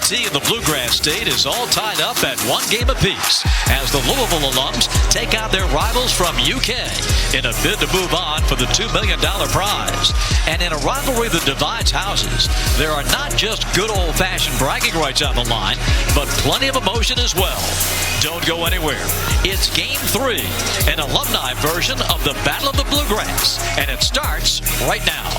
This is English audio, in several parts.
TBT in the Bluegrass State is all tied up at one game apiece as the Louisville alums take on their rivals from UK in a bid to move on for the $2 million prize. And in a rivalry that divides houses, there are not just good old-fashioned bragging rights on the line, but plenty of emotion as well. Don't go anywhere. It's Game 3, an alumni version of the Battle of the Bluegrass, and it starts right now.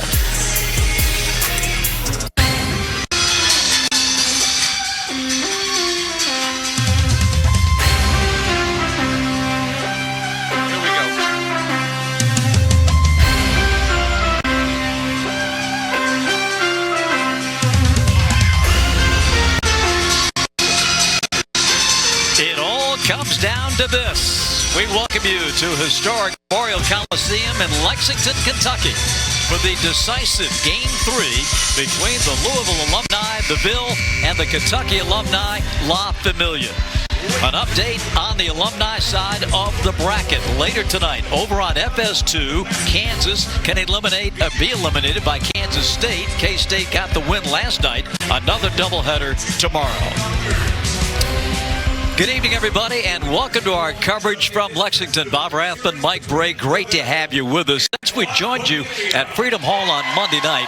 Comes down to this. We welcome you to historic Memorial Coliseum in Lexington, Kentucky for the decisive Game 3 between the Louisville alumni, the Ville, and the Kentucky alumni, La Familia. An update on the alumni side of the bracket later tonight. Over on FS2, Kansas can be eliminated by Kansas State. K-State got the win last night. Another doubleheader tomorrow. Good evening, everybody, and welcome to our coverage from Lexington. Bob Rathman, Mike Bray, great to have you with us. Since we joined you at Freedom Hall on Monday night,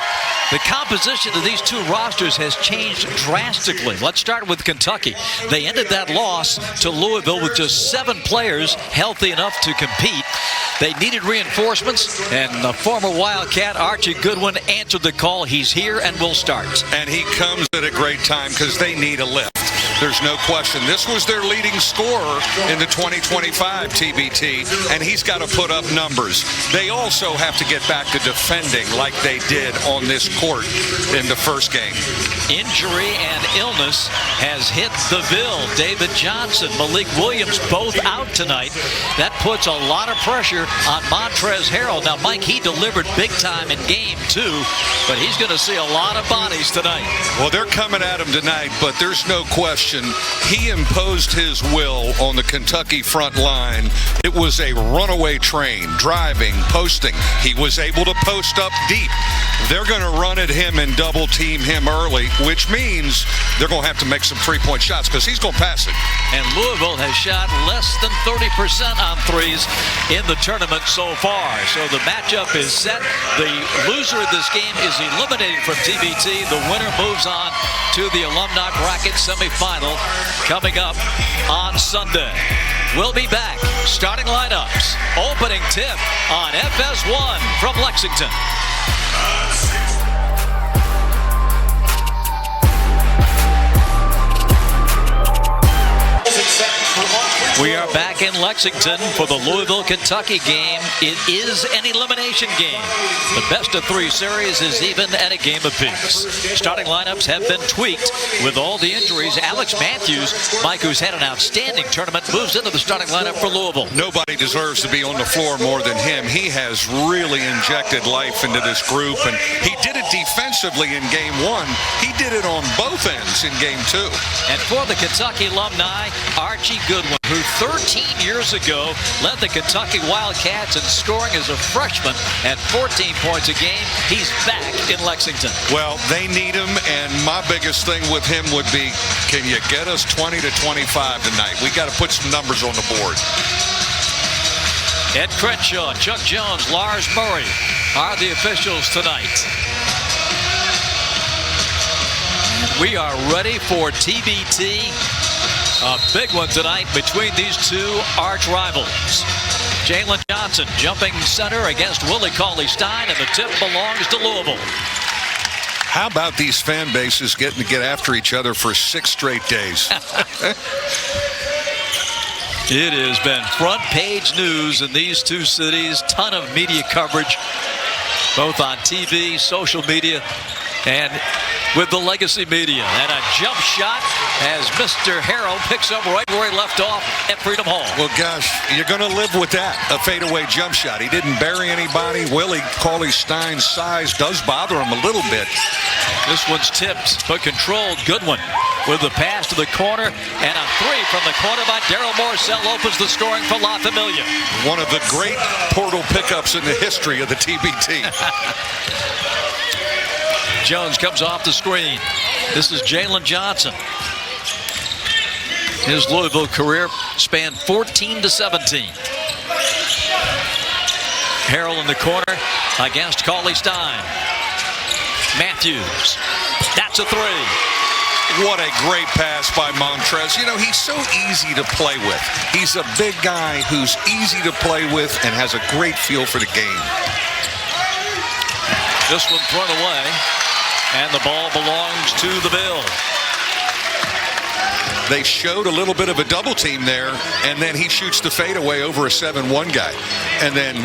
the composition of these two rosters has changed drastically. Let's start with Kentucky. They ended that loss to Louisville with just 7 players healthy enough to compete. They needed reinforcements, and the former Wildcat, Archie Goodwin, answered the call. He's here and will start. And he comes at a great time because they need a lift. There's no question. This was their leading scorer in the 2025 TBT, and he's got to put up numbers. They also have to get back to defending like they did on this court in the first game. Injury and illness has hit the Ville. David Johnson, Malik Williams, both out tonight. That puts a lot of pressure on Montrezl Harrell. Now, Mike, he delivered big time in Game 2, but he's going to see a lot of bodies tonight. Well, they're coming at him tonight, but there's no question. He imposed his will on the Kentucky front line. It was a runaway train, driving, posting. He was able to post up deep. They're going to run at him and double team him early, which means they're going to have to make some three-point shots because he's going to pass it. And Louisville has shot less than 30% on threes in the tournament so far. So the matchup is set. The loser of this game is eliminated from TBT. The winner moves on to the alumni bracket semifinal coming up on Sunday. We'll be back. Starting lineups. Opening tip on FS1 from Lexington. We are back in Lexington for the Louisville-Kentucky game. It is an elimination game. The best-of-3 series is even at a game apiece. Starting lineups have been tweaked with all the injuries. Alex Matthews, Mike, who's had an outstanding tournament, moves into the starting lineup for Louisville. Nobody deserves to be on the floor more than him. He has really injected life into this group, and he did it defensively in Game 1. He did it on both ends in Game 2. And for the Kentucky alumni, Archie Goodwin, who 13 years ago led the Kentucky Wildcats in scoring as a freshman at 14 points a game. He's back in Lexington. Well, they need him, and my biggest thing with him would be, can you get us 20 to 25 tonight? We got to put some numbers on the board. Ed Crenshaw, Chuck Jones, Lars Murray are the officials tonight. We are ready for TBT. A big one tonight between these two arch rivals. Jalen Johnson jumping center against Willie Cauley-Stein, and the tip belongs to Louisville. How about these fan bases getting to get after each other for 6 straight days? It has been front page news in these two cities. Ton of media coverage, both on TV, social media, and with the legacy media. And a jump shot as Mr. Harrell picks up right where he left off at Freedom Hall. Well, gosh, you're going to live with that, a fadeaway jump shot. He didn't bury anybody. Willie Cauley-Stein's size does bother him a little bit. This one's tipped but controlled. Goodwin with the pass to the corner, and a three from the corner by Daryl Morcell opens the scoring for La Familia. One of the great portal pickups in the history of the TBT. Jones comes off the screen. This is Jalen Johnson. His Louisville career spanned 14 to 17. Harrell in the corner against Cauley Stein. Matthews. That's a three. What a great pass by Montrez. You know, he's so easy to play with. He's a big guy who's easy to play with and has a great feel for the game. This one thrown away, and the ball belongs to the Ville. They showed a little bit of a double team there, and then he shoots the fadeaway over a 7-1 guy. And then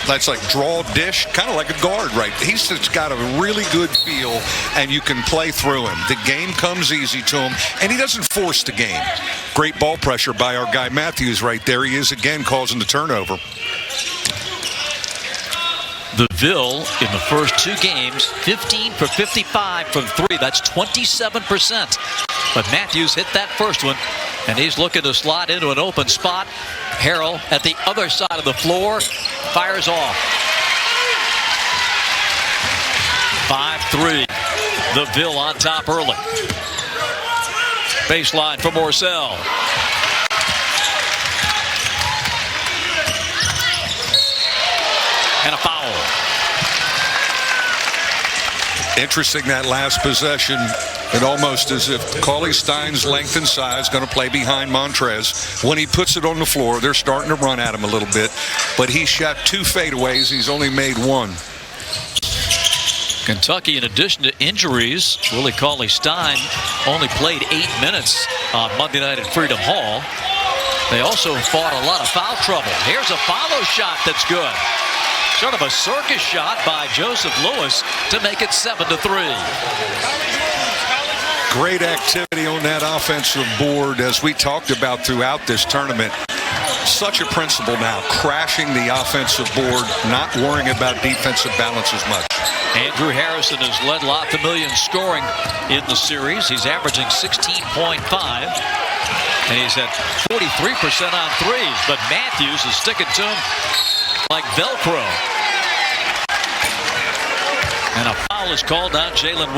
that's like draw dish, kind of like a guard, right? He's just got a really good feel, and you can play through him. The game comes easy to him, and he doesn't force the game. Great ball pressure by our guy Matthews right there. He is again causing the turnover. The Ville in the first two games, 15 for 55 from three. That's 27%. But Matthews hit that first one, and he's looking to slide into an open spot. Harrell at the other side of the floor fires off. 5-3. The Ville on top early. Baseline for Morcell. And a foul. Interesting, that last possession. It almost as if Cauley Stein's length and size going to play behind Montrez. When he puts it on the floor, they're starting to run at him a little bit. But he shot 2 fadeaways. He's only made 1. Kentucky, in addition to injuries, Willie Cauley Stein only played 8 minutes on Monday night at Freedom Hall. They also fought a lot of foul trouble. Here's a follow shot that's good. Sort of a circus shot by Joseph Lewis to make it 7-3. Great activity on that offensive board, as we talked about throughout this tournament. Such a principle now, crashing the offensive board, not worrying about defensive balance as much. Andrew Harrison has led La Familia in scoring in the series. He's averaging 16.5, and he's at 43% on threes. But Matthews is sticking to him like Velcro. And a foul is called on Jalen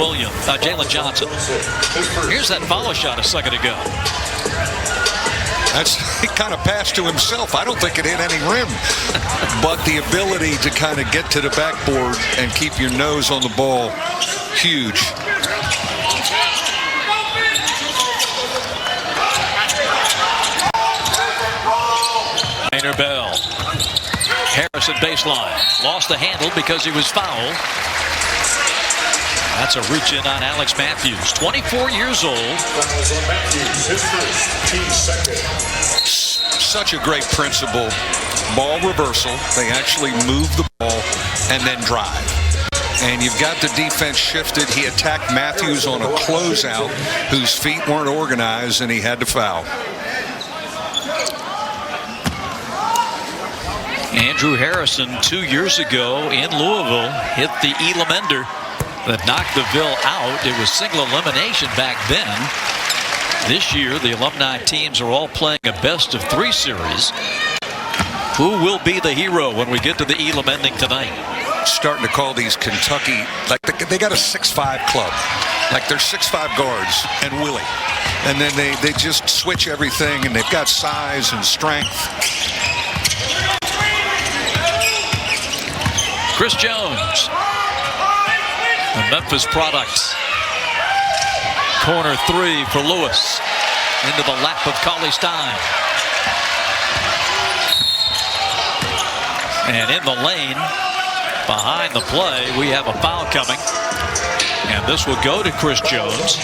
Johnson. Here's that follow shot a second ago. He kind of passed to himself. I don't think it hit any rim. But the ability to kind of get to the backboard and keep your nose on the ball, huge. Rainer Bell. Harrison baseline. Lost the handle because he was fouled. That's a reach in on Alex Matthews, 24 years old. Such a great principle. Ball reversal. They actually move the ball and then drive. And you've got the defense shifted. He attacked Matthews on a closeout whose feet weren't organized, and he had to foul. Andrew Harrison 2 years ago in Louisville hit the Elam ender that knocked the Ville out. It was single elimination back then. This year, the alumni teams are all playing a best-of-3 series. Who will be the hero when we get to the Elam ending tonight? Starting to call these Kentucky, like they got a 6'5" club. Like they're 6'5" guards and Willie. And then they just switch everything, and they've got size and strength. Chris Jones. The Memphis product. Corner 3 for Lewis. Into the lap of Cauley Stein. And in the lane, behind the play, we have a foul coming. And this will go to Chris Jones.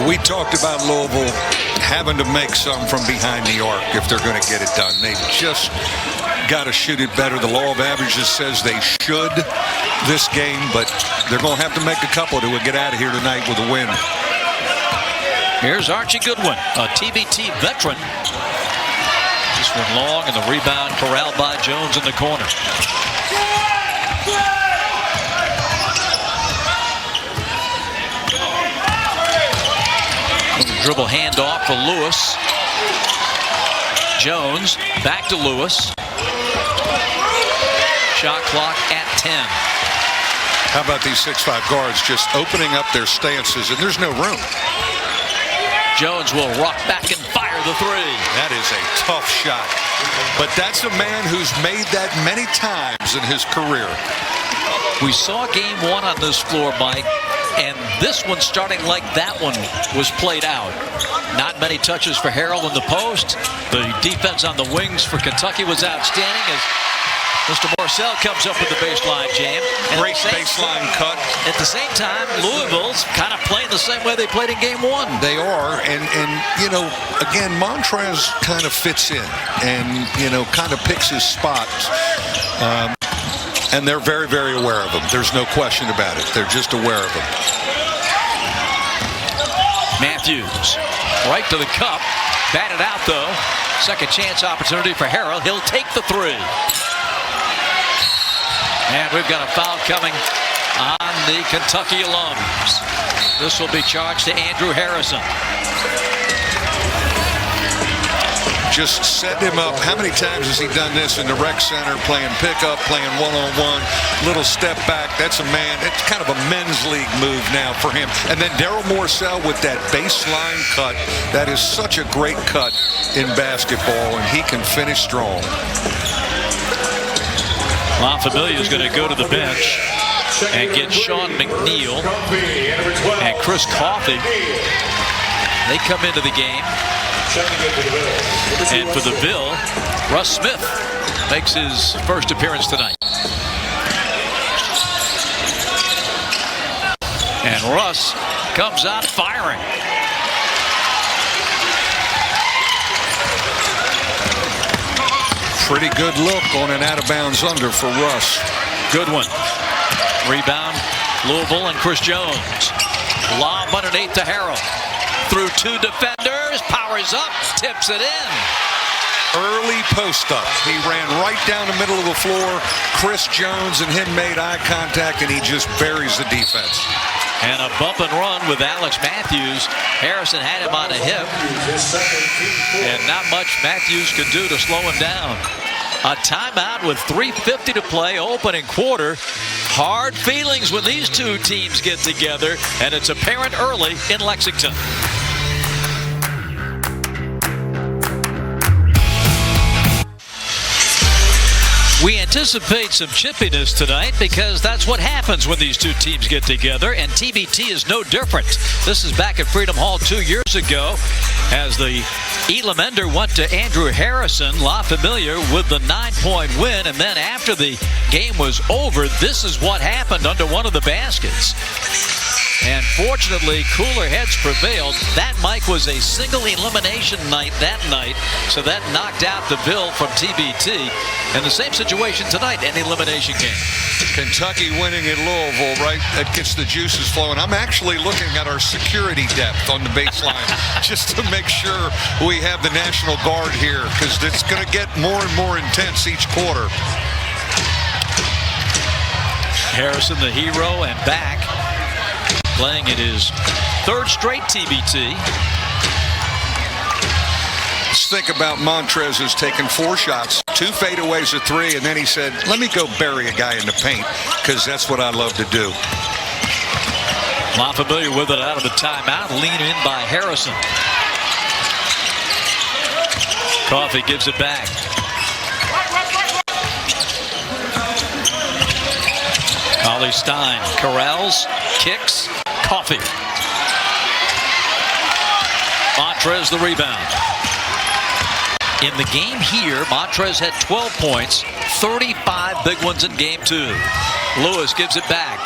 We talked about Louisville having to make some from behind the arc if they're going to get it done. They've just got to shoot it better. The law of averages says they should this game, but they're going to have to make a couple to get out of here tonight with a win. Here's Archie Goodwin, a TBT veteran. This one long, and the rebound corralled by Jones in the corner. Dribble handoff for Lewis. Jones back to Lewis. Shot clock at 10. How about these 6'5" guards just opening up their stances, and there's no room. Jones will rock back and fire the three. That is a tough shot. But that's a man who's made that many times in his career. We saw game one on this floor, Mike, and this one starting like that one was played out. Not many touches for Harrell in the post. The defense on the wings for Kentucky was outstanding as Mr. Morcell comes up with the baseline jam. Great baseline cut. At the same time, Louisville's kind of playing the same way they played in game one. They are, and you know, again, Montrez kind of fits in and, you know, kind of picks his spots. And they're very, very aware of him. There's no question about it. They're just aware of him. Matthews, right to the cup. Batted out, though. Second chance opportunity for Harrell. He'll take the three. And we've got a foul coming on the Kentucky alums. This will be charged to Andrew Harrison. Just set him up. How many times has he done this in the rec center, playing pickup, playing one-on-one, little step back? That's a man. It's kind of a men's league move now for him. And then Daryl Morcell with that baseline cut. That is such a great cut in basketball, and he can finish strong. Familia is going to go to the bench and get Sean McNeil and Chris Coffey. They come into the game. And for the Ville, Russ Smith makes his first appearance tonight. And Russ comes out firing. Pretty good look on an out-of-bounds under for Russ. Good one. Rebound, Louisville and Chris Jones. Lob underneath to Harrell. Through two defenders, powers up, tips it in. Early post-up. He ran right down the middle of the floor. Chris Jones and him made eye contact, and he just buries the defense. And a bump and run with Alex Matthews. Harrison had him on a hip. And not much Matthews could do to slow him down. A timeout with 3:50 to play, opening quarter. Hard feelings when these two teams get together, and it's apparent early in Lexington. We anticipate some chippiness tonight because that's what happens when these two teams get together, and TBT is no different. This is back at Freedom Hall 2 years ago as the Elam Ender went to Andrew Harrison. La Familia with the 9-point win, and then after the game was over, this is what happened under one of the baskets. And fortunately, cooler heads prevailed. That, Mike, was a single elimination night that night, so that knocked out the Ville from TBT. And the same situation tonight, an elimination game. Kentucky winning in Louisville, right? That gets the juices flowing. I'm actually looking at our security depth on the baseline just to make sure we have the National Guard here, because it's going to get more and more intense each quarter. Harrison, the hero, and back. Playing in his third straight TBT. Let's think about Montrez has taken 4 shots, 2 fadeaways, a 3, and then he said, let me go bury a guy in the paint, because that's what I love to do. Not familiar with it out of the timeout. Lean in by Harrison. Coffey gives it back. Ollie Stein corrals, kicks, Coffey. Montrez the rebound. In the game here, Montrez had 12 points, 35 big ones in game 2. Lewis gives it back.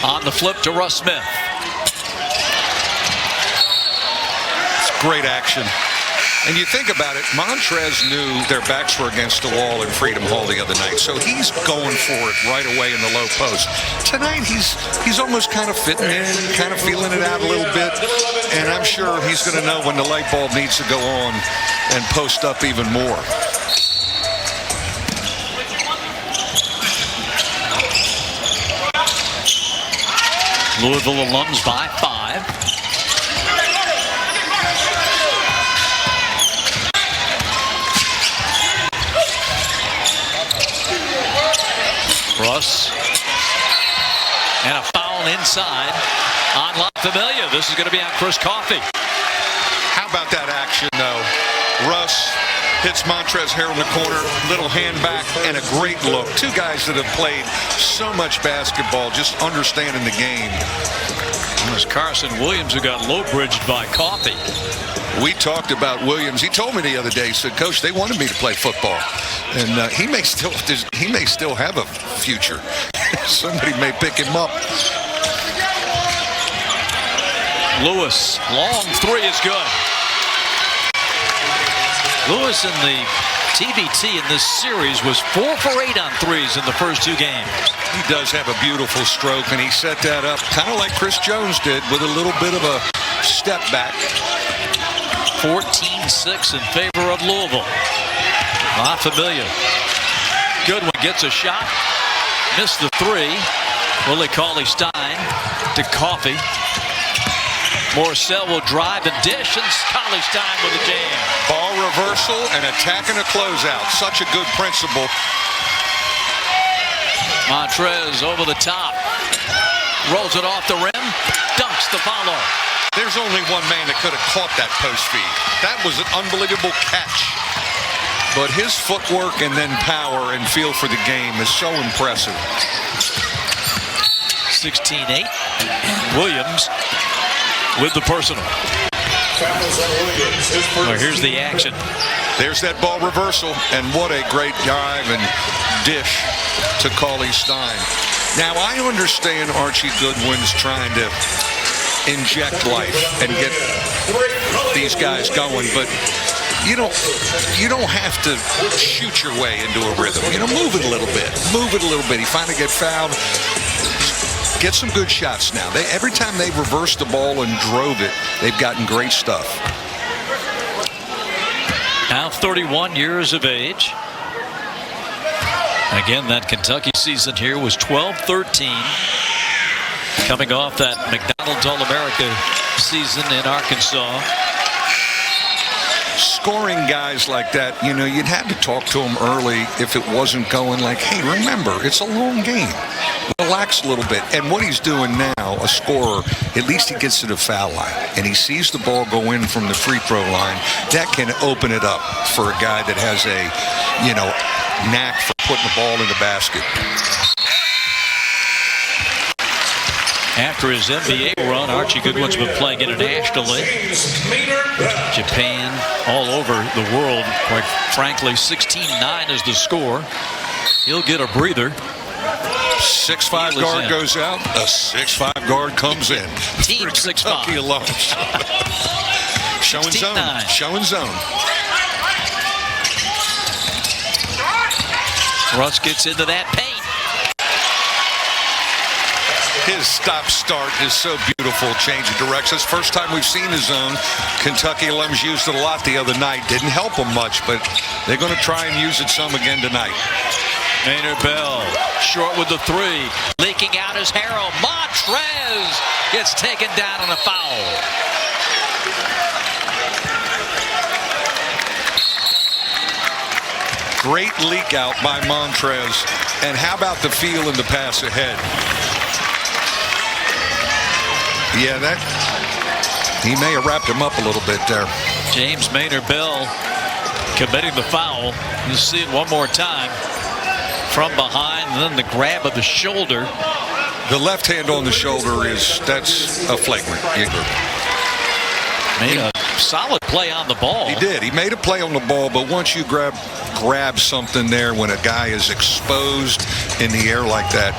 On the flip to Russ Smith. It's great action. And you think about it, Montrez knew their backs were against the wall in Freedom Hall the other night, so he's going for it right away in the low post. Tonight, he's almost kind of fitting in, kind of feeling it out a little bit, and I'm sure he's going to know when the light bulb needs to go on and post up even more. Louisville alums by 5. Russ And a foul inside on Familia. This is going to be on Chris Coffey. How about that action, though? Russ hits Montrezl Harrell in the corner, little hand back, and a great look. Two guys that have played so much basketball, just understanding the game. It was Carson Williams who got low-bridged by Coffey. We talked about Williams. He told me the other day, he said, Coach, they wanted me to play football. And he may still have a future. Somebody may pick him up. Lewis, long three is good. Lewis in the TBT in this series was 4 for 8 on threes in the first two games. He does have a beautiful stroke, and he set that up kind of like Chris Jones did with a little bit of a step back. 14-6 in favor of Louisville. Familia. Goodwin gets a shot. Missed the three. Willie Cauley-Stein to Coffey. Morcell will drive and dish, and Cauley-Stein with a jam. Ball reversal and attacking a closeout. Such a good principle. Montrez over the top. Rolls it off the rim. Dunks the follow. There's only one man that could have caught that post feed. That was an unbelievable catch. But his footwork and then power and feel for the game is so impressive. 16-8. Williams with the personal. Here's the action. There's that ball reversal, and what a great dive and dish to Cauley-Stein. Now, I understand Archie Goodwin's trying to inject life and get these guys going, but you don't have to shoot your way into a rhythm. Move it a little bit. Move it a little bit. You finally get fouled. Get some good shots now. Every time they've reversed the ball and drove it, they've gotten great stuff. Now 31 years of age. Again, that Kentucky season here was 12-13. Coming off that McDonald's All-America season in Arkansas. Scoring guys like that, you'd have to talk to them early if it wasn't going like, hey, remember, it's a long game. Relax a little bit. And what he's doing now, a scorer, at least he gets to the foul line and he sees the ball go in from the free throw line. That can open it up for a guy that has a, knack for putting the ball in the basket. After his NBA run, Archie Goodwin's been playing internationally. Japan, all over the world, quite frankly. 16-9 is the score. He'll get a breather. 6'5" guard goes out, a 6'5" guard comes in. Team 6'5". Alone. Showing zone. Showing zone. Russ gets into that paint. His stop-start is so beautiful, change of directions. First time we've seen the zone. Kentucky alums used it a lot the other night. Didn't help them much, but they're going to try and use it some again tonight. Maynard Bell, short with the three. Leaking out is Harrell. Montrez gets taken down on a foul. Great leak out by Montrez. And how about the feel in the pass ahead? Yeah, he may have wrapped him up a little bit there. James Maynard Bell committing the foul. You'll see it one more time. From behind, and then the grab of the shoulder. The left hand on the shoulder that's a flagrant. Made a solid play on the ball. He did. He made a play on the ball, but once you grab something there when a guy is exposed in the air like that.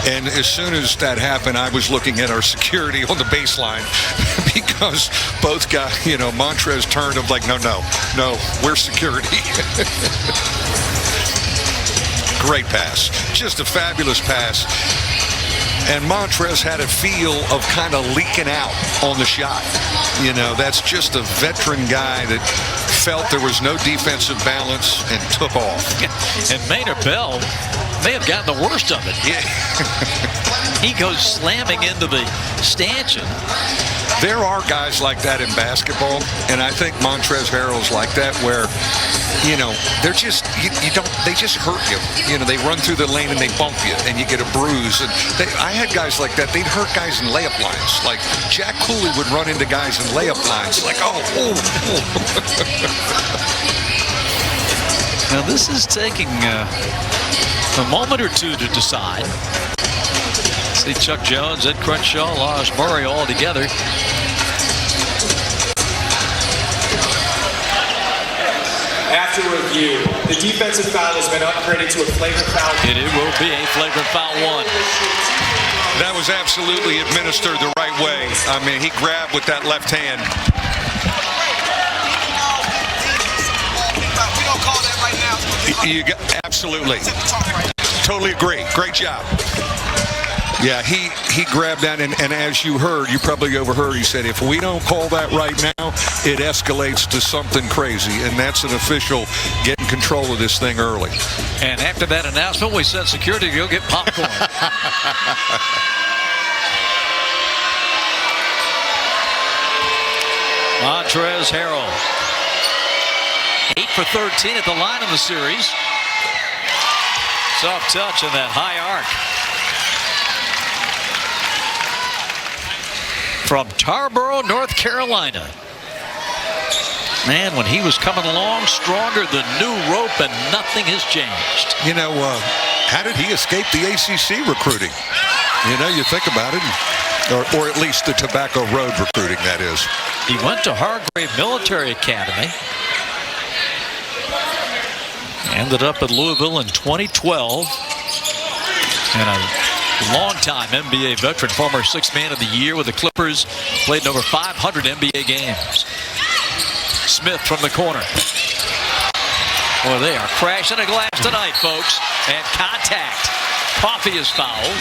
And as soon as that happened, I was looking at our security on the baseline because both guys, Montrez turned him like, no, we're security. Great pass. Just a fabulous pass. And Montrez had a feel of kind of leaking out on the shot. That's just a veteran guy that felt there was no defensive balance and took off. And Maynard Bell may have gotten the worst of it. Yeah. He goes slamming into the stanchion. There are guys like that in basketball, and I think Montrezl Harrell's like that, where you know, they're just, they just hurt you. You know, they run through the lane and they bump you and you get a bruise. And I had guys like that. They'd hurt guys in layup lines. Like Jack Cooley would run into guys in layup lines. Like, oh. Now this is taking a moment or two to decide. See Chuck Jones, Ed Crenshaw, Lars Murray all together. After review, the defensive foul has been upgraded to a flagrant foul. It will be a flagrant foul 1. That was absolutely administered the right way. I mean, he grabbed with that left hand. We don't call that right now. Absolutely. Totally agree. Great job. Yeah, he grabbed that, and as you heard, you probably overheard, he said, if we don't call that right now, it escalates to something crazy, and that's an official getting control of this thing early. And after that announcement, we sent security to go get popcorn. Montrezl Harrell. 8 for 13 at the line in the series. Soft touch in that high arc. From Tarboro, North Carolina. Man, when he was coming along stronger than new rope, and nothing has changed. You know, how did he escape the ACC recruiting? You know, you think about it, or at least the Tobacco Road recruiting, that is. He went to Hargrave Military Academy. Ended up at Louisville in 2012. And a longtime NBA veteran, former sixth man of the year with the Clippers, played in over 500 NBA games. Smith from the corner. Boy, they are crashing a glass tonight, folks. And contact. Coffee is fouled.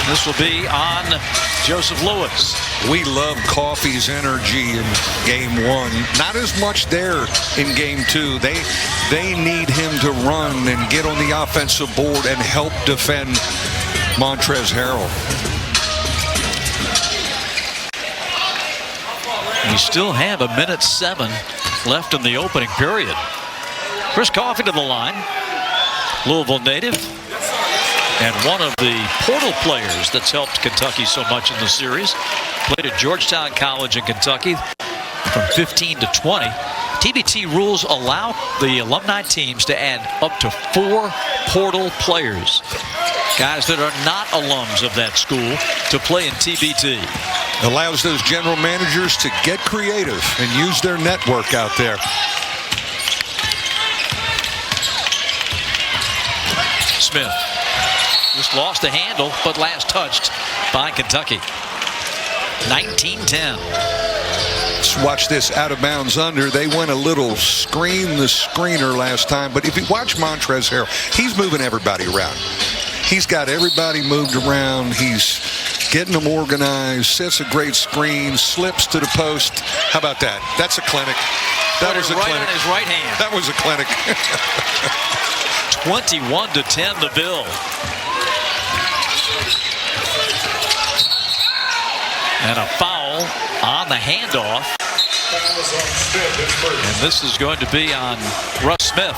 This will be on Joseph Lewis. We love Coffey's energy in game 1. Not as much there in game 2. They need him to run and get on the offensive board and help defend Montrezl Harrell. We still have 1:07 left in the opening period. Chris Coffey to the line. Louisville native. And one of the portal players that's helped Kentucky so much in the series. Played at Georgetown College in Kentucky from 15 to 20. TBT rules allow the alumni teams to add up to 4 portal players. Guys that are not alums of that school to play in TBT. Allows those general managers to get creative and use their network out there. Smith just lost the handle, but last touched by Kentucky. 19-10. Let's watch this out of bounds under. They went a little screen the screener last time, but if you watch Montrezl Harrell, he's moving everybody around. He's got everybody moved around. He's getting them organized, sets a great screen, slips to the post. How about that? That's a clinic. That was a right clinic. On his right hand. That was a clinic. 21-10 the Ville. And a foul on the handoff. And this is going to be on Russ Smith.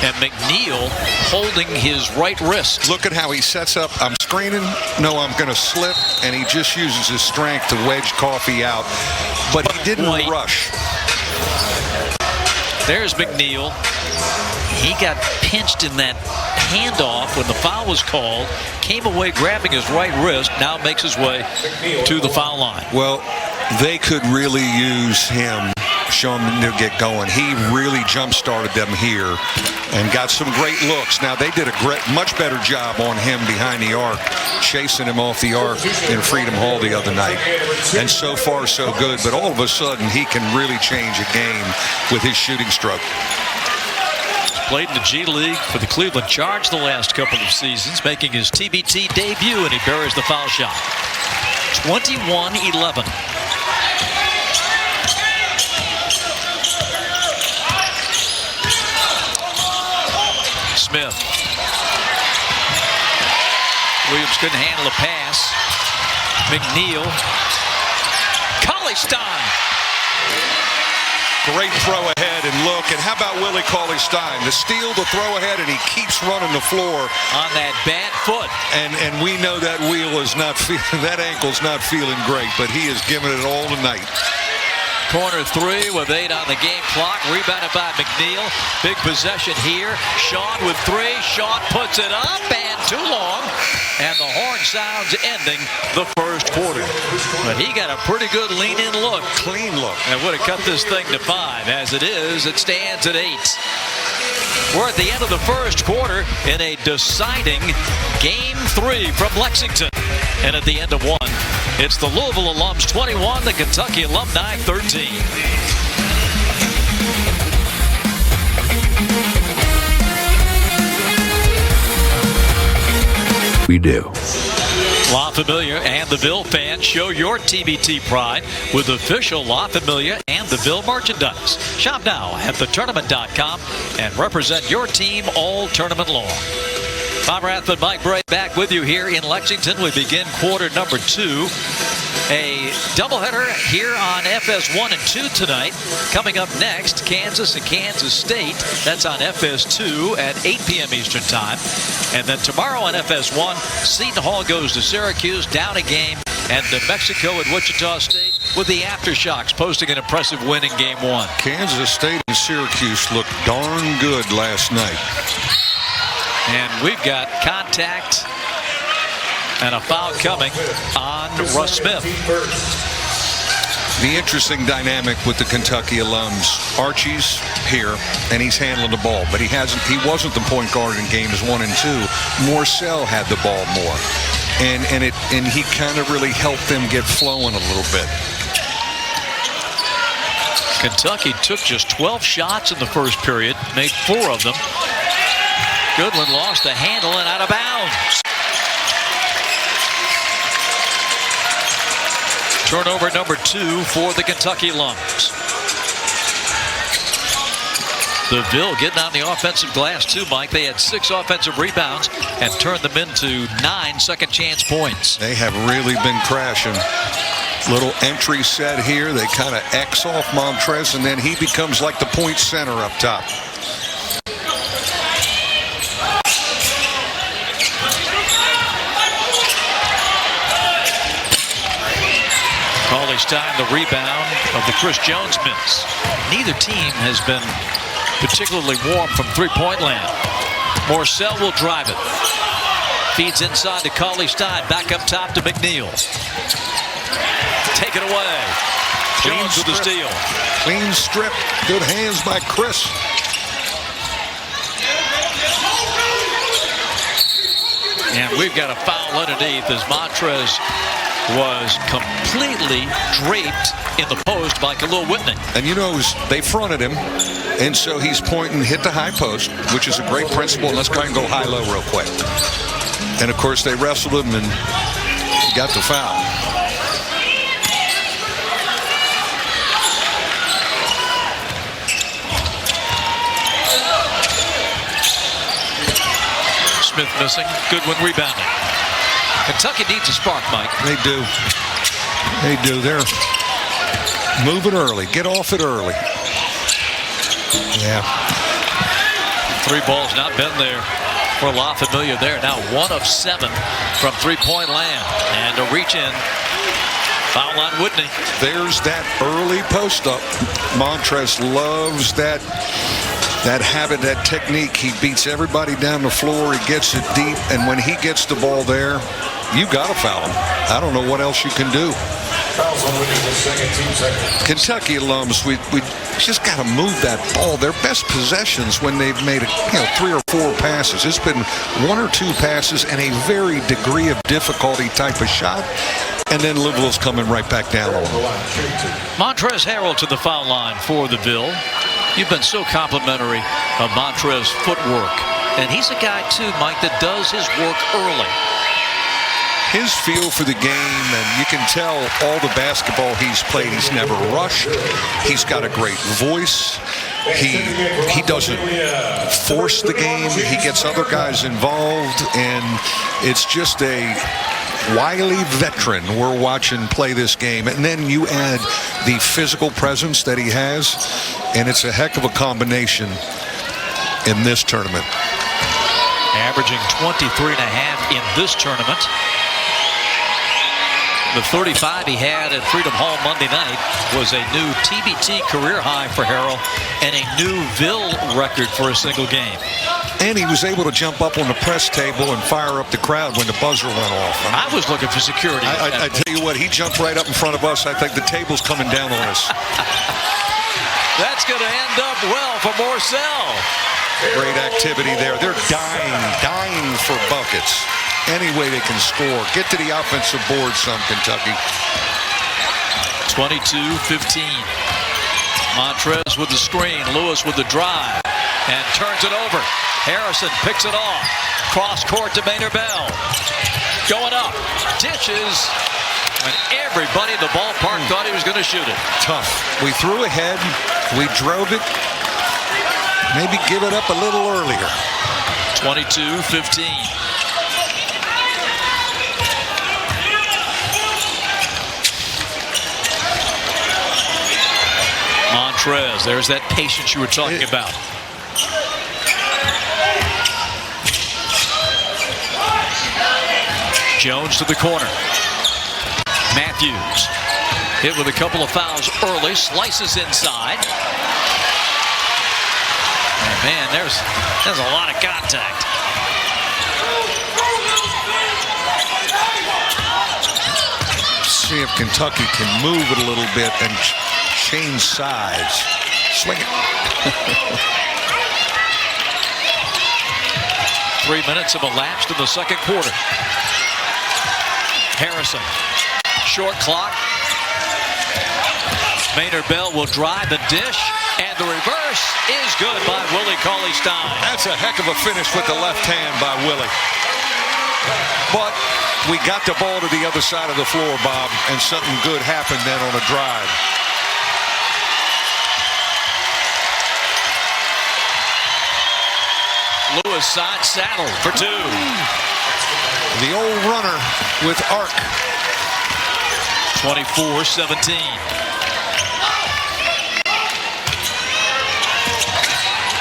And McNeil holding his right wrist. Look at how he sets up. I'm screening. No, I'm going to slip. And he just uses his strength to wedge Coffey out. But he didn't rush. There's McNeil. He got pinched in that handoff when the foul was called. Came away grabbing his right wrist. Now makes his way to the foul line. Well, they could really use him. Show him to get going. He really jump-started them here and got some great looks. Now, they did a much better job on him behind the arc, chasing him off the arc in Freedom Hall the other night. And so far, so good. But all of a sudden, he can really change a game with his shooting stroke. Played in the G League for the Cleveland Charge the last couple of seasons, making his TBT debut, and he buries the foul shot. 21-11. Smith. Williams couldn't handle a pass. McNeil. Cauley-Stein. Great throw ahead and look. And how about Willie Cauley-Stein? The steal, the throw ahead, and he keeps running the floor. On that bad foot. And we know that wheel is not feeling, that ankle's not feeling great, but he is giving it all tonight. Corner three with 8 on the game clock. Rebounded by McNeil. Big possession here. Sean with 3. Sean puts it up and too long. And the horn sounds ending the first quarter. But he got a pretty good lean-in look. Clean look. And would have cut this thing to 5. As it is, it stands at 8. We're at the end of the first quarter in a deciding Game 3 from Lexington. And at the end of 1, it's the Louisville alums 21, the Kentucky alumni 13. We do. La Familia and the Ville fans, show your TBT pride with official La Familia and the Ville merchandise. Shop now at thetournament.com and represent your team all tournament long. Bob Rath and Mike Bray back with you here in Lexington. We begin quarter number 2. A doubleheader here on FS1 and 2 tonight. Coming up next, Kansas and Kansas State. That's on FS2 at 8 p.m. Eastern Time. And then tomorrow on FS1, Seton Hall goes to Syracuse, down a game, and New Mexico at Wichita State with the Aftershocks posting an impressive win in Game 1. Kansas State and Syracuse looked darn good last night. And we've got contact and a foul coming on Russ Smith. The interesting dynamic with the Kentucky alums. Archie's here and he's handling the ball, but he wasn't the point guard in games 1 and 2. Morcell had the ball more, and he kind of really helped them get flowing a little bit. Kentucky took just 12 shots in the first period, made 4 of them. Goodwin lost the handle and out of bounds. Turnover number 2 for the Kentucky alums. The Ville getting on the offensive glass too, Mike. They had 6 offensive rebounds and turned them into 9 second chance points. They have really been crashing. Little entry set here. They kind of X off Montrez, and then he becomes like the point center up top. Cauley-Stein, the rebound of the Chris Jones miss. Neither team has been particularly warm from three-point land. Morcell will drive it. Feeds inside to Cauley-Stein. Back up top to McNeil. Take it away. Jones with the steal. Clean strip. Good hands by Chris. And we've got a foul underneath as Montrez was completely draped in the post by Khalil Whitney. And you know, they fronted him, and so he's pointing, hit the high post, which is a great principle, and let's go ahead and go high-low real quick. And, of course, they wrestled him and got the foul. Smith missing. Goodwin rebounding. Kentucky needs a spark, Mike. They do. They do. They're moving early. Get off it early. Yeah. 3 balls not been there for La Familia there. Now 1 of 7 from three-point land. And a reach in. Foul on Whitney. There's that early post up. Montrez loves that habit, that technique. He beats everybody down the floor. He gets it deep. And when he gets the ball there, you got to foul him. I don't know what else you can do. Kentucky alums, we just got to move that ball. Their best possessions when they've made 3 or 4 passes. It's been 1 or 2 passes and a very degree of difficulty type of shot. And then Louisville's coming right back down on them. Montrezl Harrell to the foul line for the Ville. You've been so complimentary of Montrez's footwork. And he's a guy, too, Mike, that does his work early. His feel for the game, and you can tell all the basketball he's played, he's never rushed. He's got a great voice. He doesn't force the game. He gets other guys involved, and it's just wily veteran we're watching play this game. And then you add the physical presence that he has, and it's a heck of a combination in this tournament. Averaging 23.5 in this tournament. The 35 he had at Freedom Hall Monday night was a new TBT career high for Harrell and a new Ville record for a single game. And he was able to jump up on the press table and fire up the crowd when the buzzer went off. I was looking for security. I tell you what, he jumped right up in front of us. I think the table's coming down on us. That's going to end up well for Morcell. Great activity there. They're dying for buckets. Any way they can score. Get to the offensive board some, Kentucky. 22-15. Montrez with the screen. Lewis with the drive. And turns it over. Harrison picks it off. Cross court to Maynard Bell. Going up. Dishes. When everybody in the ballpark thought he was going to shoot it. Tough. We threw ahead. We drove it. Maybe give it up a little earlier. 22-15. Montrez, there's that patience you were talking about. Jones to the corner. Matthews hit with a couple of fouls early, slices inside. And man, there's a lot of contact. See if Kentucky can move it a little bit and change sides. Swing it. 3 minutes have elapsed in the second quarter. Harrison, short clock. Maynard Bell will drive the dish, and the reverse is good by Willie Cauley-Stein. That's a heck of a finish with the left hand by Willie. But we got the ball to the other side of the floor, Bob, and something good happened then on a drive. Lewis side saddle for two. The old runner with arc. 24-17.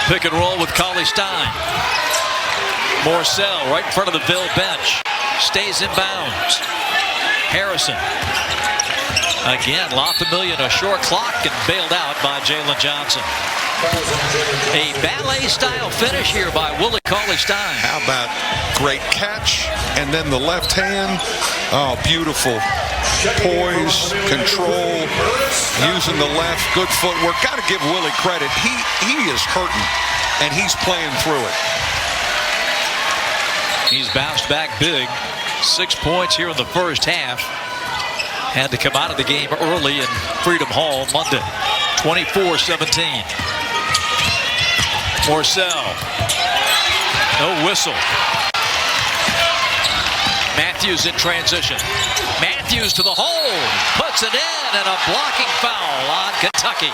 Pick and roll with Cauley-Stein. Morcell right in front of the Ville bench. Stays in bounds. Harrison. Again, La Familia in a short clock and bailed out by Jalen Johnson. A ballet-style finish here by Willie Cauley-Stein. How about great catch and then the left hand? Oh, beautiful. Poise, control, using the left, good footwork. Got to give Willie credit. He is hurting, and he's playing through it. He's bounced back big. 6 points here in the first half. Had to come out of the game early in Freedom Hall Monday. 24-17. Morcell. No whistle. Matthews in transition. Matthews to the hole. Puts it in, and a blocking foul on Kentucky.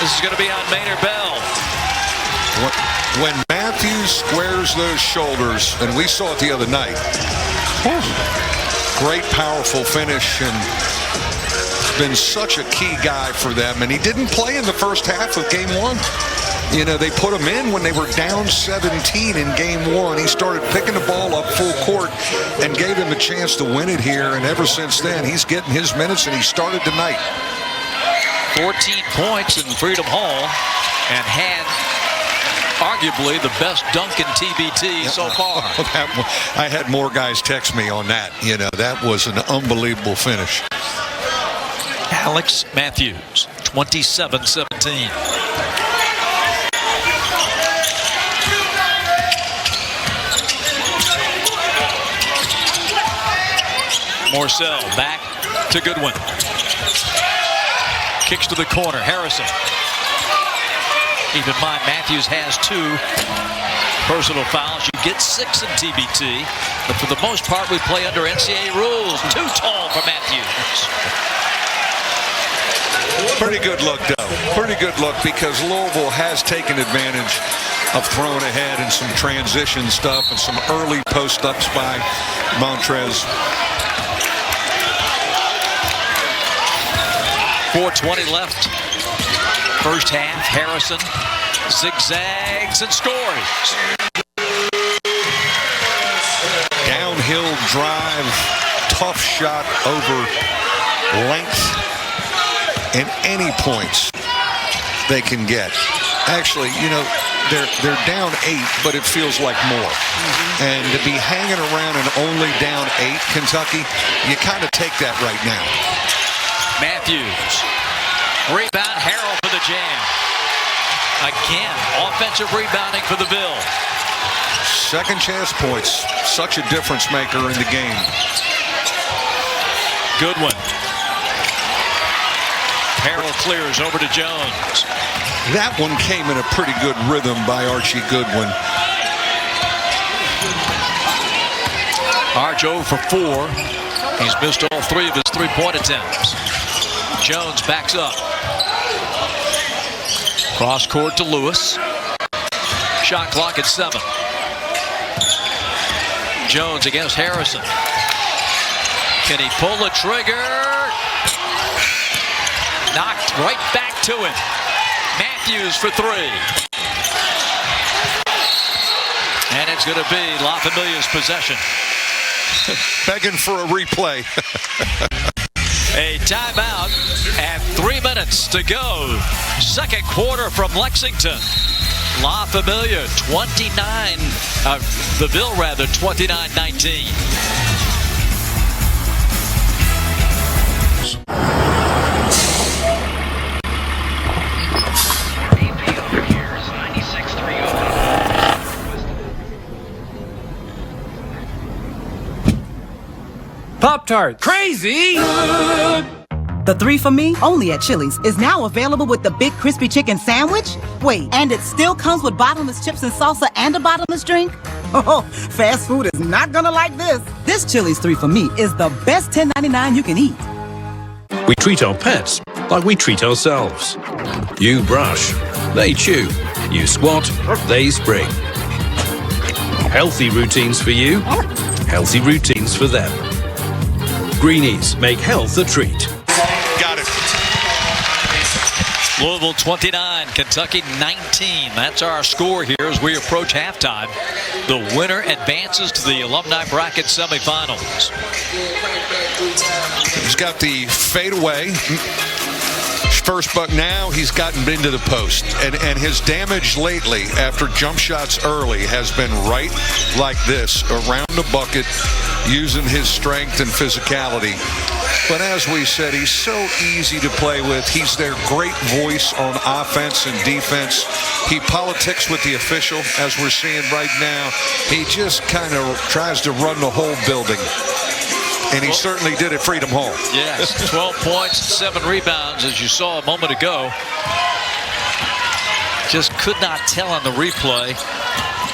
This is going to be on Maynard Bell. When Matthews squares those shoulders, and we saw it the other night, great, powerful finish, and been such a key guy for them. And he didn't play in the first half of game one. You know, they put him in when they were down 17 in game one. He started picking the ball up full court and gave them a chance to win it here. And ever since then, he's getting his minutes, and he started tonight. 14 points in Freedom Hall and had arguably the best dunk in TBT so far. I had more guys text me on that. You know, that was an unbelievable finish. Alex Matthews, 27-17. Morcell back to Goodwin. Kicks to the corner. Harrison. Keep in mind, Matthews has 2 personal fouls. You get 6 in TBT, but for the most part, we play under NCAA rules. Too tall for Matthews. Pretty good look, though. Pretty good look because Louisville has taken advantage of throwing ahead and some transition stuff and some early post-ups by Montrez. 4:20 left. First half, Harrison zigzags and scores. Downhill drive, tough shot over length and any points they can get. Actually, you know, they're down 8, but it feels like more. And to be hanging around and only down 8, Kentucky, you kind of take that right now. Matthews. Rebound, Harrell for the jam. Again, offensive rebounding for the Ville. Second chance points. Such a difference maker in the game. Goodwin. Harrell clears over to Jones. That one came in a pretty good rhythm by Archie Goodwin. Arch 0 for 4. He's missed all 3 of his three-point attempts. Jones backs up. Cross court to Lewis. Shot clock at 7. Jones against Harrison. Can he pull the trigger? Knocked right back to him. Matthews for 3. And it's going to be La Familia's possession. Begging for a replay. A timeout and 3 minutes to go. Second quarter from Lexington. La Familia 29, the Ville rather, 29-19. Pop-Tart. Crazy! The 3 for Me, only at Chili's, is now available with the Big Crispy Chicken Sandwich. Wait, and it still comes with bottomless chips and salsa and a bottomless drink? Oh, fast food is not gonna like this. This Chili's 3 for Me is the best $10.99 you can eat. We treat our pets like we treat ourselves. You brush, they chew. You squat, they spring. Healthy routines for you, healthy routines for them. Greenies make health a treat. Got it. Louisville 29, Kentucky 19. That's our score here as we approach halftime. The winner advances to the alumni bracket semifinals. He's got the fadeaway. First buck now, he's gotten into the post. And his damage lately after jump shots early has been right like this, around the bucket, using his strength and physicality. But as we said, he's so easy to play with. He's their great voice on offense and defense. He politics with the official, as we're seeing right now. He just kind of tries to run the whole building. And he certainly did at Freedom Hall. Yes, 12 points, 7 rebounds, as you saw a moment ago. Just could not tell on the replay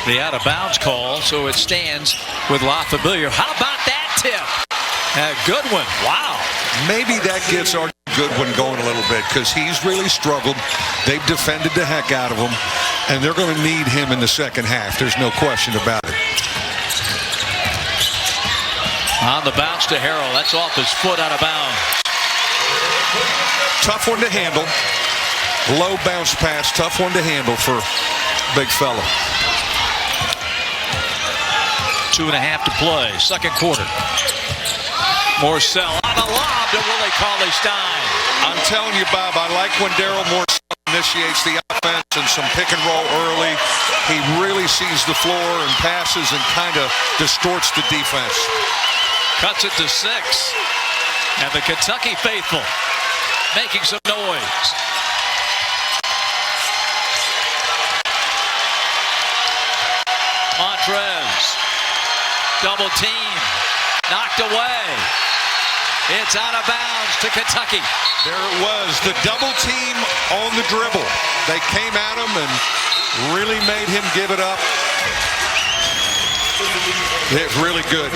the out-of-bounds call, so it stands with La Familia. How about that tip? Goodwin, wow. Maybe that gets our Goodwin going a little bit because he's really struggled. They've defended the heck out of him, and they're going to need him in the second half. There's no question about it. On the bounce to Harrell. That's off his foot, out of bounds. Tough one to handle. Low bounce pass. Tough one to handle for big fella. 2.5 to play. Second quarter. Morcell on the lob to Willie Cauley-Stein. I'm telling you, Bob, I like when Daryl Morcell initiates the offense and some pick and roll early. He really sees the floor and passes and kind of distorts the defense. Cuts it to 6. And the Kentucky faithful making some noise. Montrez. Double team. Knocked away. It's out of bounds to Kentucky. There it was. The double team on the dribble. They came at him and really made him give it up. They're really good.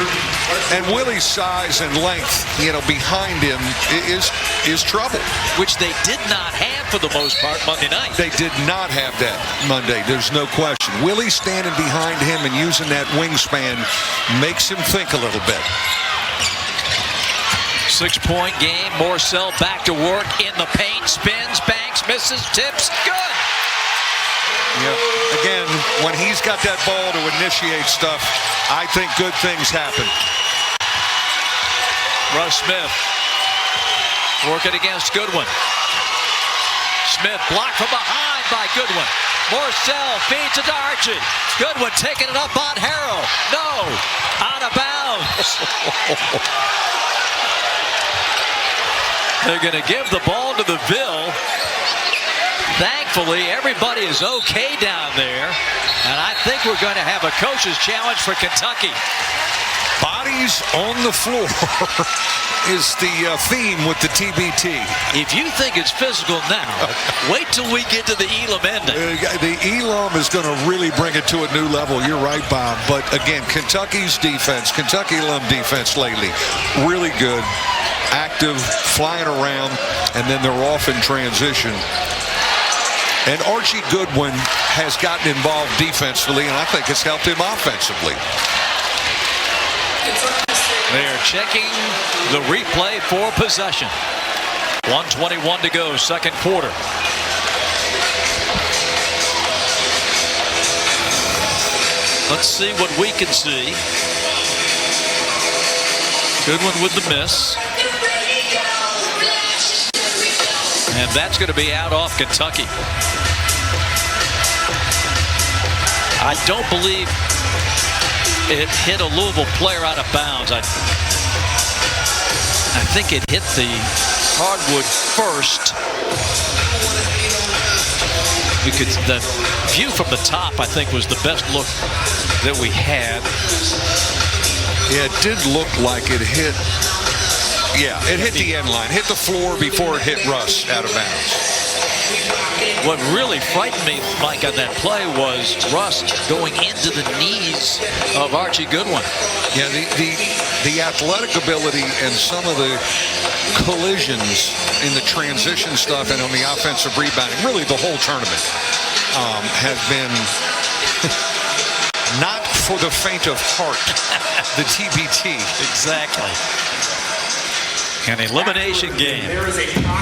And Willie's size and length, behind him is trouble. Which they did not have for the most part Monday night. They did not have that Monday. There's no question. Willie standing behind him and using that wingspan makes him think a little bit. 6-point game. Morcell back to work in the paint. Spins, banks, misses, tips. Good. Yeah. Again, when he's got that ball to initiate stuff, I think good things happen. Russ Smith working against Goodwin. Smith blocked from behind by Goodwin. Morcell feeds it to Archie. Goodwin taking it up on Harrell. No, out of bounds. They're going to give the ball to the Ville. Thankfully, everybody is okay down there, and I think we're going to have a coach's challenge for Kentucky. Bodies on the floor is the theme with the TBT. If you think it's physical now, wait till we get to the Elam ending. The Elam is going to really bring it to a new level. You're right, Bob. But again, Kentucky's defense, Kentucky Elam defense lately, really good, active, flying around, and then they're off in transition. And Archie Goodwin has gotten involved defensively, and I think it's helped him offensively. They are checking the replay for possession. 1:21 to go, second quarter. Let's see what we can see. Goodwin with the miss. And that's going to be out off Kentucky. I don't believe it hit a Louisville player out of bounds. I think it hit the hardwood first. Because the view from the top, I think, was the best look that we had. Yeah, it did look like it hit. Yeah, it hit the end line, hit the floor before it hit Russ out of bounds. What really frightened me, Mike, on that play was Russ going into the knees of Archie Goodwin. Yeah, the athletic ability and some of the collisions in the transition stuff and on the offensive rebounding, really the whole tournament, has been not for the faint of heart. The TBT. Exactly. An elimination game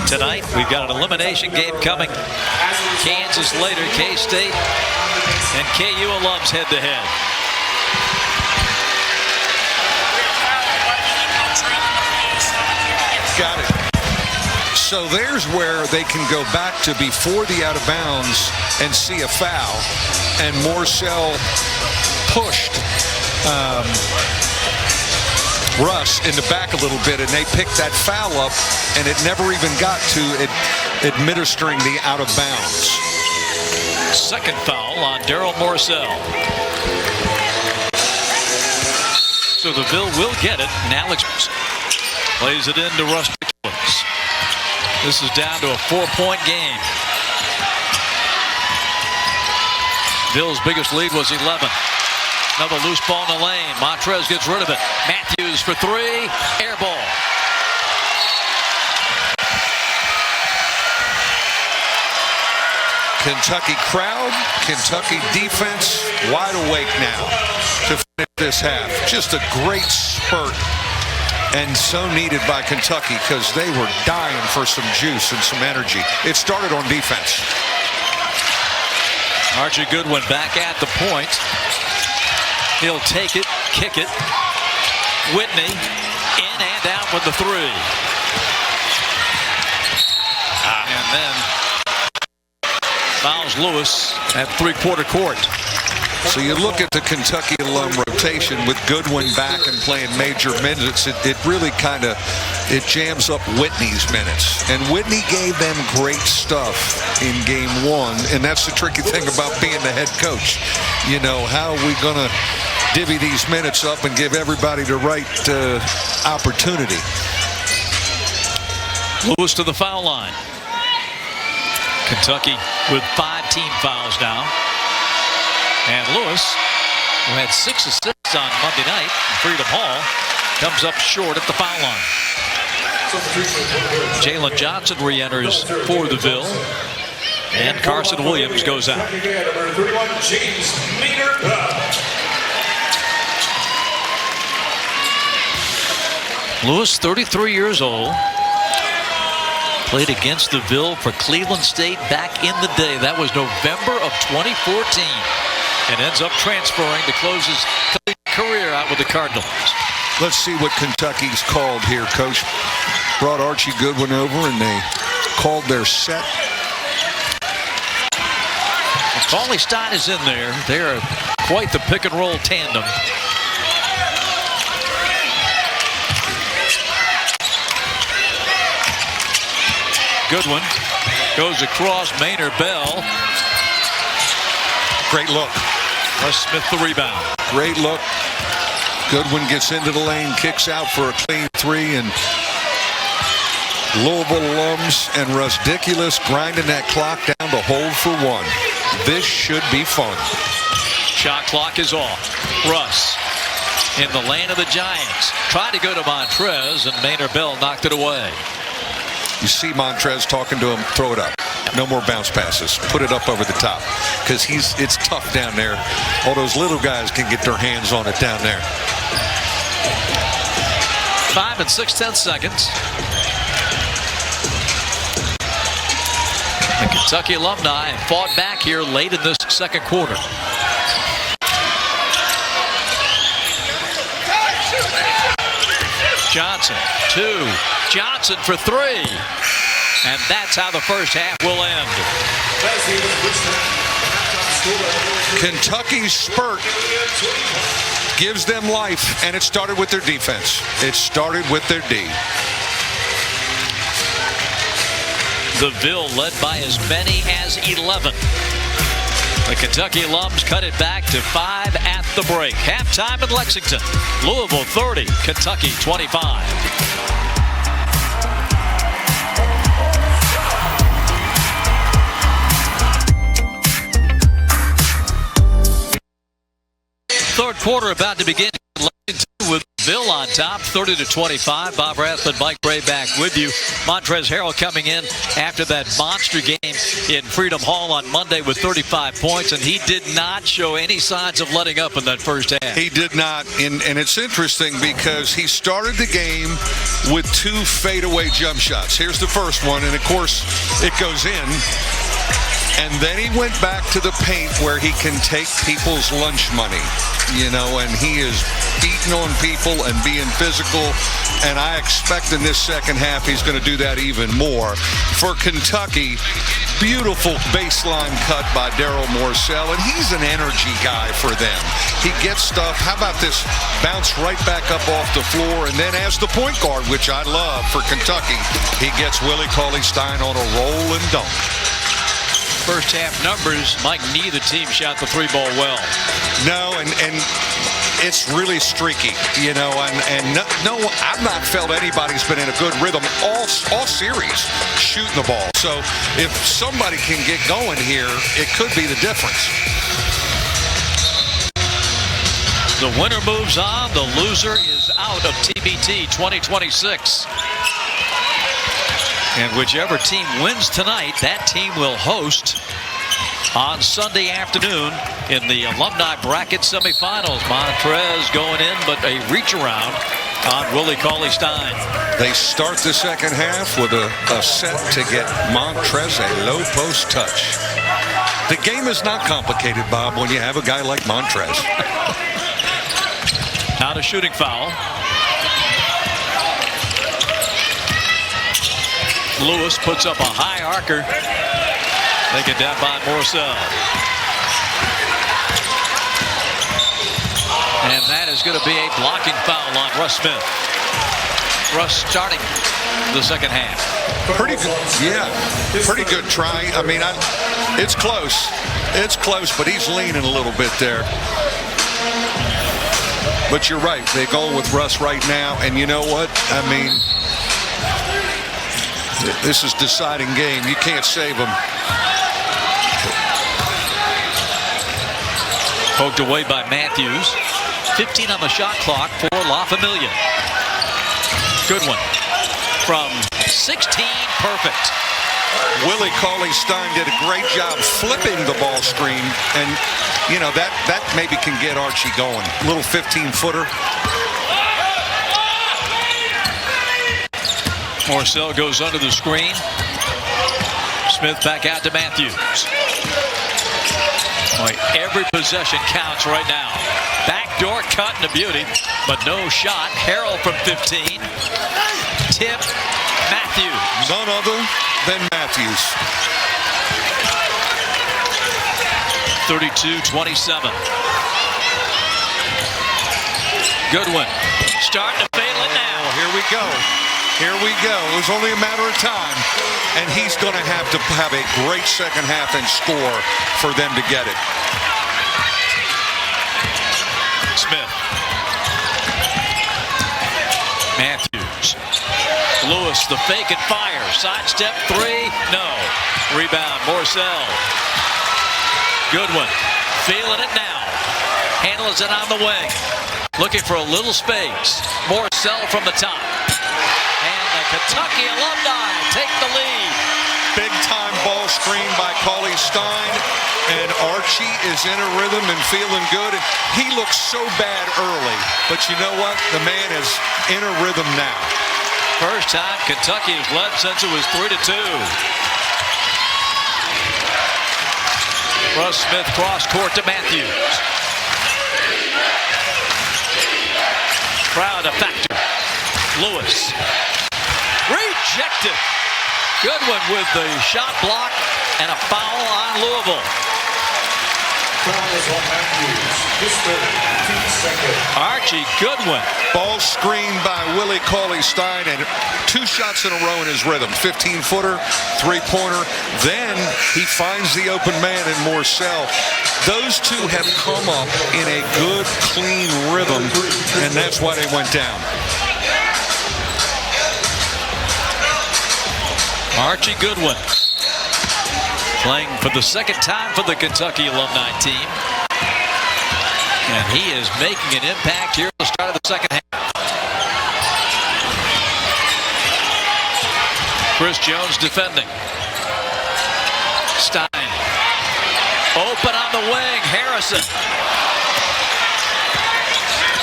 tonight. We've got an elimination game coming. Kansas later, K-State and KU alums head to head. Got it. So there's where they can go back to before the out of bounds and see a foul. And Morcell pushed Russ in the back a little bit, and they picked that foul up, and it never even got to administering the out of bounds. Second foul on Daryl Morcell. So the Ville will get it, and Alex plays it into Russ. This is down to a 4-point game. Ville's biggest lead was 11. Another loose ball in the lane. Montrez gets rid of it. Matthews for three. Air ball. Kentucky crowd, Kentucky defense, wide awake now to finish this half. Just a great spurt, and so needed by Kentucky because they were dying for some juice and some energy. It started on defense. Archie Goodwin back at the point. He'll take it, kick it. Whitney in and out with the three. And then fouls Lewis at three-quarter court. So you look at the Kentucky alum rotation with Goodwin back and playing major minutes. It really kind of jams up Whitney's minutes. And Whitney gave them great stuff in game one. And that's the tricky thing about being the head coach. You know, how are we going to divvy these minutes up and give everybody the right opportunity? Lewis to the foul line. Kentucky with 5 team fouls now. And Lewis, who had 6 assists Saints on Monday night. Freedom Hall comes up short at the foul line. Jalen Johnson re-enters for the Ville. And Carson Williams goes out. Lewis, 33 years old. Played against the Ville for Cleveland State back in the day. That was November of 2014. And ends up transferring to close his career out with the Cardinals. Let's see what Kentucky's called here, Coach. Brought Archie Goodwin over, and they called their set. Cauley Stein is in there. They're quite the pick and roll tandem. Goodwin goes across. Maynard Bell. Great look. Russ Smith the rebound. Great look. Goodwin gets into the lane, kicks out for a clean three, and Louisville alums and Rusdiculous grinding that clock down to hold for one. This should be fun. Shot clock is off. Russ in the lane of the Giants. Tried to go to Montrez, and Maynard Bell knocked it away. You see Montrez talking to him, throw it up. No more bounce passes. Put it up over the top. Because it's tough down there. All those little guys can get their hands on it down there. 5 6/10 seconds. The Kentucky alumni fought back here late in this second quarter. Johnson, 2. Johnson for 3. And that's how the first half will end. Kentucky's spurt gives them life, and it started with their defense. It started with their D. The Ville led by as many as 11. The Kentucky alums cut it back to 5 at the break. Halftime in Lexington. Louisville 30, Kentucky 25. Third quarter about to begin. Lexington with Ville on top, 30-25. Bob Rathman, Mike Bray back with you. Montrezl Harrell coming in after that monster game in Freedom Hall on Monday with 35 points, and he did not show any signs of letting up in that first half. He did not, and it's interesting because he started the game with 2 fadeaway jump shots. Here's the first one, and of course it goes in. And then he went back to the paint where he can take people's lunch money, and he is beating on people and being physical. And I expect in this second half he's going to do that even more. For Kentucky, beautiful baseline cut by Daryl Morcell, and he's an energy guy for them. He gets stuff. How about this bounce right back up off the floor, and then as the point guard, which I love for Kentucky, he gets Willie Cauley-Stein on a roll and dunk. First half numbers, Mike, neither team shot the 3-ball well. No, and it's really streaky, and no, I've not felt anybody's been in a good rhythm all series shooting the ball. So if somebody can get going here, it could be the difference. The winner moves on. The loser is out of TBT 2026. And whichever team wins tonight, that team will host on Sunday afternoon in the alumni bracket semifinals. Montrez going in, but a reach around on Willie Cauley-Stein. They start the second half with a set to get Montrez a low post touch. The game is not complicated, Bob, when you have a guy like Montrez. Out a shooting foul. Lewis puts up a high arcer. Taken down by Morcell. And that is going to be a blocking foul on Russ Smith. Russ starting the second half. Pretty good, yeah. Pretty good try. I mean, it's close. It's close, but he's leaning a little bit there. But you're right. They go with Russ right now. And you know what? I mean, this is deciding game. You can't save them. Poked away by Matthews. 15 on the shot clock for La Familia. Good one. From 16, perfect. Willie Cauley-Stein did a great job flipping the ball screen, and you know that maybe can get Archie going. Little 15-footer. Morcell goes under the screen. Smith back out to Matthews. Boy, every possession counts right now. Backdoor cut and a beauty, but no shot. Harrell from 15. Tip, Matthews. None other than Matthews. 32-27. Goodwin starting to fail it now. Oh, here we go. Here we go. It was only a matter of time, and he's going to have a great second half and score for them to get it. Smith. Matthews. Lewis, the fake and fire. Sidestep three. No. Rebound. Morcell. Goodwin. Feeling it now. Handles it on the wing. Looking for a little space. Morcell from the top. And the Kentucky alumni take the lead. Big time ball screen by Cauley-Stein, and Archie is in a rhythm and feeling good. He looks so bad early, but you know what? The man is in a rhythm now. First time Kentucky has led since it was 3-2. Russ Smith cross court to Matthews. Crowd a factor. Lewis. Rejected. Goodwin with the shot block and a foul on Louisville. Archie Goodwin. Ball screened by Willie Cauley-Stein, and 2 shots in a row in his rhythm. 15-footer, 3-pointer. Then he finds the open man in Morcell. Those two have come up in a good, clean rhythm, and that's why they went down. Archie Goodwin playing for the second time for the Kentucky alumni team. And he is making an impact here at the start of the second half. Chris Jones defending. Stein. Open on the wing. Harrison.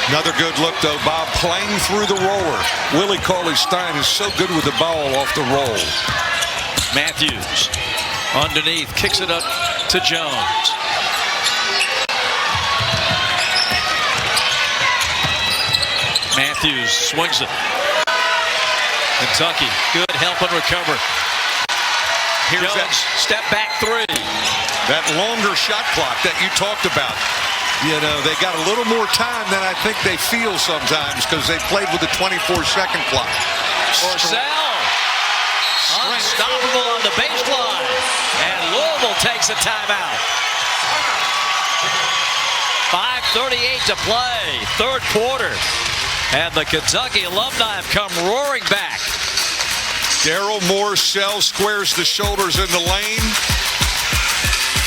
Another good look, though, Bob, playing through the roller. Willie Cauley-Stein is so good with the ball off the roll. Matthews underneath, kicks it up to Jones. Matthews swings it. Kentucky, good help and recover. Here's Jones, that step back three. That longer shot clock that you talked about. You know, they got a little more time than I think they feel sometimes because they played with a 24-second clock. Morcell, unstoppable on the baseline, and Louisville takes a timeout. 5:38 to play, third quarter, and the Kentucky alumni have come roaring back. Daryl Morcell squares the shoulders in the lane.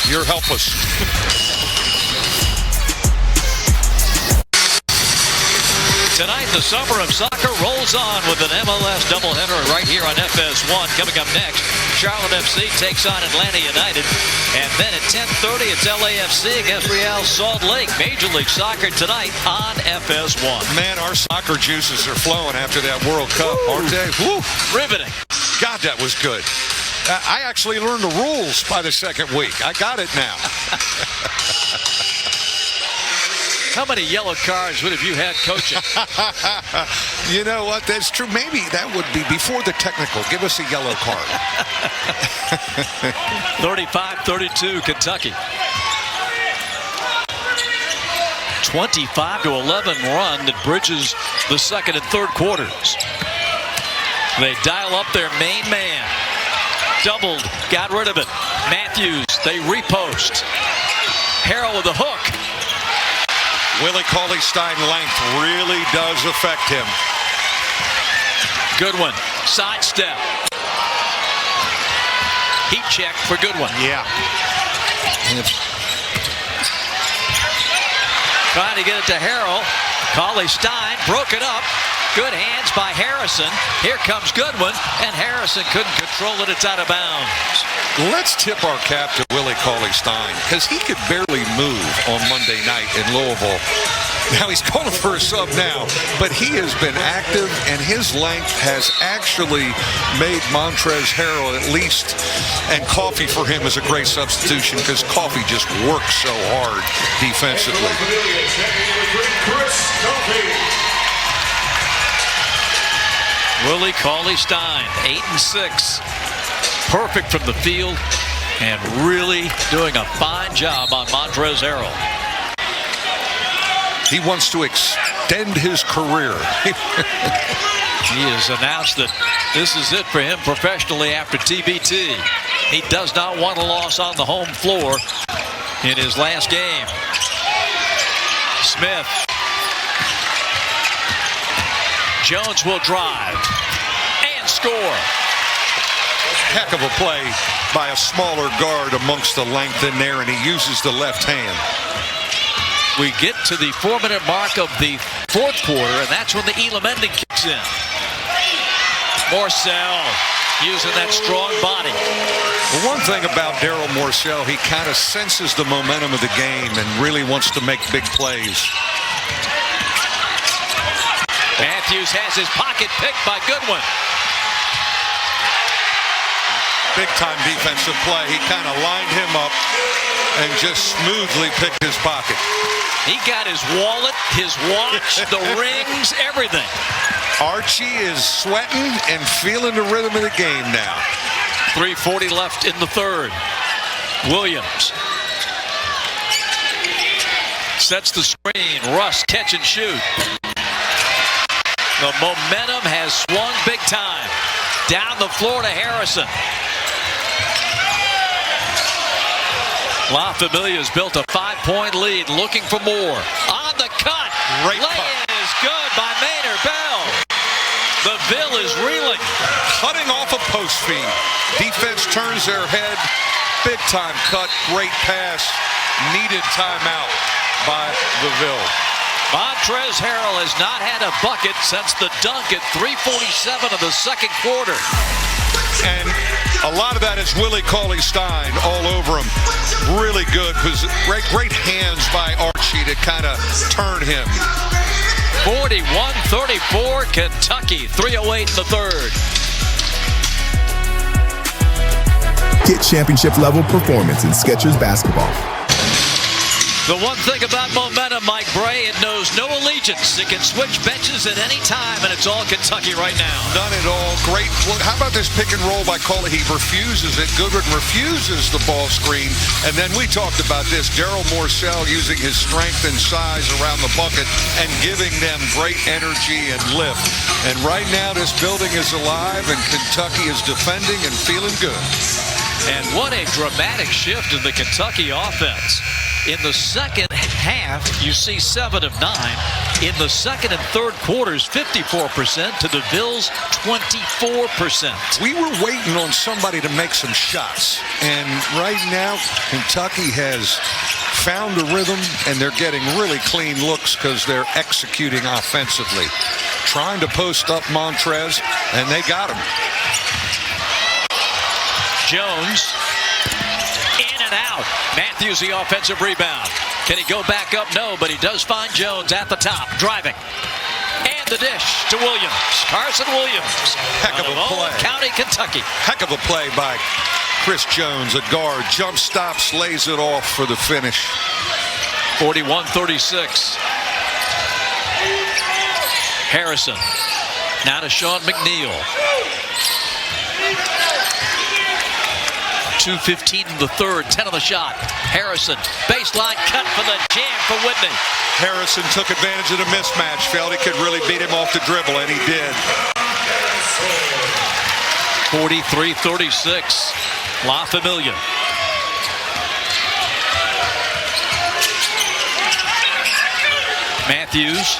You're helpless. Tonight, the summer of soccer rolls on with an MLS doubleheader right here on FS1. Coming up next, Charlotte FC takes on Atlanta United. And then at 10:30, it's LAFC against Real Salt Lake. Major League Soccer tonight on FS1. Man, our soccer juices are flowing after that World Cup, aren't they? Woo. Riveting. God, that was good. I actually learned the rules by the second week. I got it now. How many yellow cards would have you had coaching? You know what? That's true. Maybe that would be before the technical. Give us a yellow card. 35-32 Kentucky. 25-11 run that bridges the second and third quarters. They dial up their main man. Doubled, got rid of it. Matthews, they repost. Harrell with a hook. Willie Cauley-Stein length really does affect him. Goodwin, sidestep. Heat check for Goodwin. Yeah. Trying to get it to Harrell. Cauley Stein broke it up. Good hands by Harrison. Here comes Goodwin, and Harrison couldn't control it. It's out of bounds. Let's tip our cap to Willie Cauley-Stein, because he could barely move on Monday night in Louisville. Now he's calling for a sub now, but he has been active, and his length has actually made Montrezl Harrell at least, and Coffey for him is a great substitution because Coffey just works so hard defensively. Willie Cauley-Stein, 8 and 6. Perfect from the field and really doing a fine job on Montrezl Harrell. He wants to extend his career. He has announced that this is it for him professionally after TBT. He does not want a loss on the home floor in his last game. Smith. Jones will drive and score. Heck of a play by a smaller guard amongst the length in there, and he uses the left hand. We get to the 4-minute mark of the fourth quarter, and that's when the Elam ending kicks in. Morsell using that strong body. The one thing about Daryl Morsell, he kind of senses the momentum of the game and really wants to make big plays. Matthews has his pocket picked by Goodwin. Big-time defensive play. He kind of lined him up and just smoothly picked his pocket. He got his wallet, his watch, the rings, everything. Archie is sweating and feeling the rhythm of the game now. 3:40 left in the third. Williams sets the screen. Russ catch and shoot. The momentum has swung big time. Down the floor to Harrison. La Familia has built a 5-point lead, looking for more. On the cut. Great Lay-in is good by Maynard Bell. The Ville is reeling. Cutting off a post feed. Defense turns their head. Big time cut. Great pass. Needed timeout by the Ville. Montrezl Harrell has not had a bucket since the dunk at 3:47 of the second quarter. And a lot of that is Willie Cauley-Stein all over him. Really good. Great hands by Archie to kind of turn him. 41-34 Kentucky. 3:08 in the third. Get championship level performance in Skechers basketball. The one thing about momentum, Mike Bray, it knows no allegiance. It can switch benches at any time, and it's all Kentucky right now. None at all. Great. How about this pick and roll by Cauley? He refuses it. Goodwin refuses the ball screen. And then we talked about this. Daryl Morsell using his strength and size around the bucket and giving them great energy and lift. And right now this building is alive, and Kentucky is defending and feeling good. And what a dramatic shift in the Kentucky offense. In the second half, you see 7 of 9. In the second and third quarters, 54% to the Ville's 24%. We were waiting on somebody to make some shots. And right now, Kentucky has found a rhythm, and they're getting really clean looks because they're executing offensively. Trying to post up Montrez, and they got him. Jones. In and out. Matthews the offensive rebound. Can he go back up? No, but he does find Jones at the top, driving. And the dish to Williams. Carson Williams. Heck of a play. County, Kentucky. Heck of a play by Chris Jones, a guard. Jump stops, lays it off for the finish. 41-36. Harrison. Now to Sean McNeil. 2:15 in the third, 10 on the shot. Harrison, baseline cut for the jam for Whitney. Harrison took advantage of the mismatch. Felt he could really beat him off the dribble, and he did. 43-36. La Familia. Matthews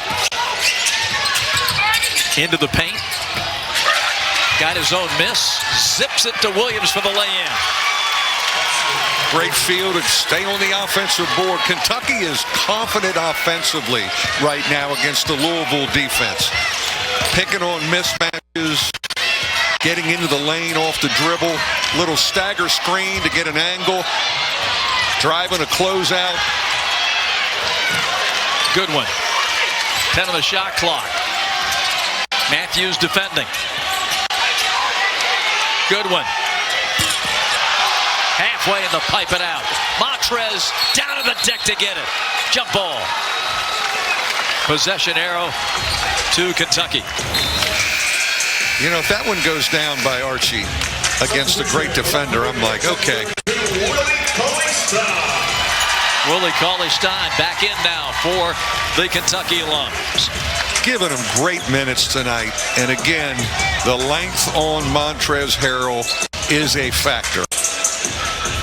into the paint. Got his own miss. Zips it to Williams for the lay-in. Great field and stay on the offensive board. Kentucky is confident offensively right now against the Louisville defense. Picking on mismatches, getting into the lane off the dribble, little stagger screen to get an angle, driving a closeout. Good one. 10 on the shot clock. Matthews defending. Good one. Halfway in the pipe it out. Montrez down to the deck to get it. Jump ball. Possession arrow to Kentucky. You know, if that one goes down by Archie against a great defender, I'm like, okay. Willie Cauley-Stein back in now for the Kentucky alums. Giving him great minutes tonight. And again, the length on Montrezl Harrell is a factor.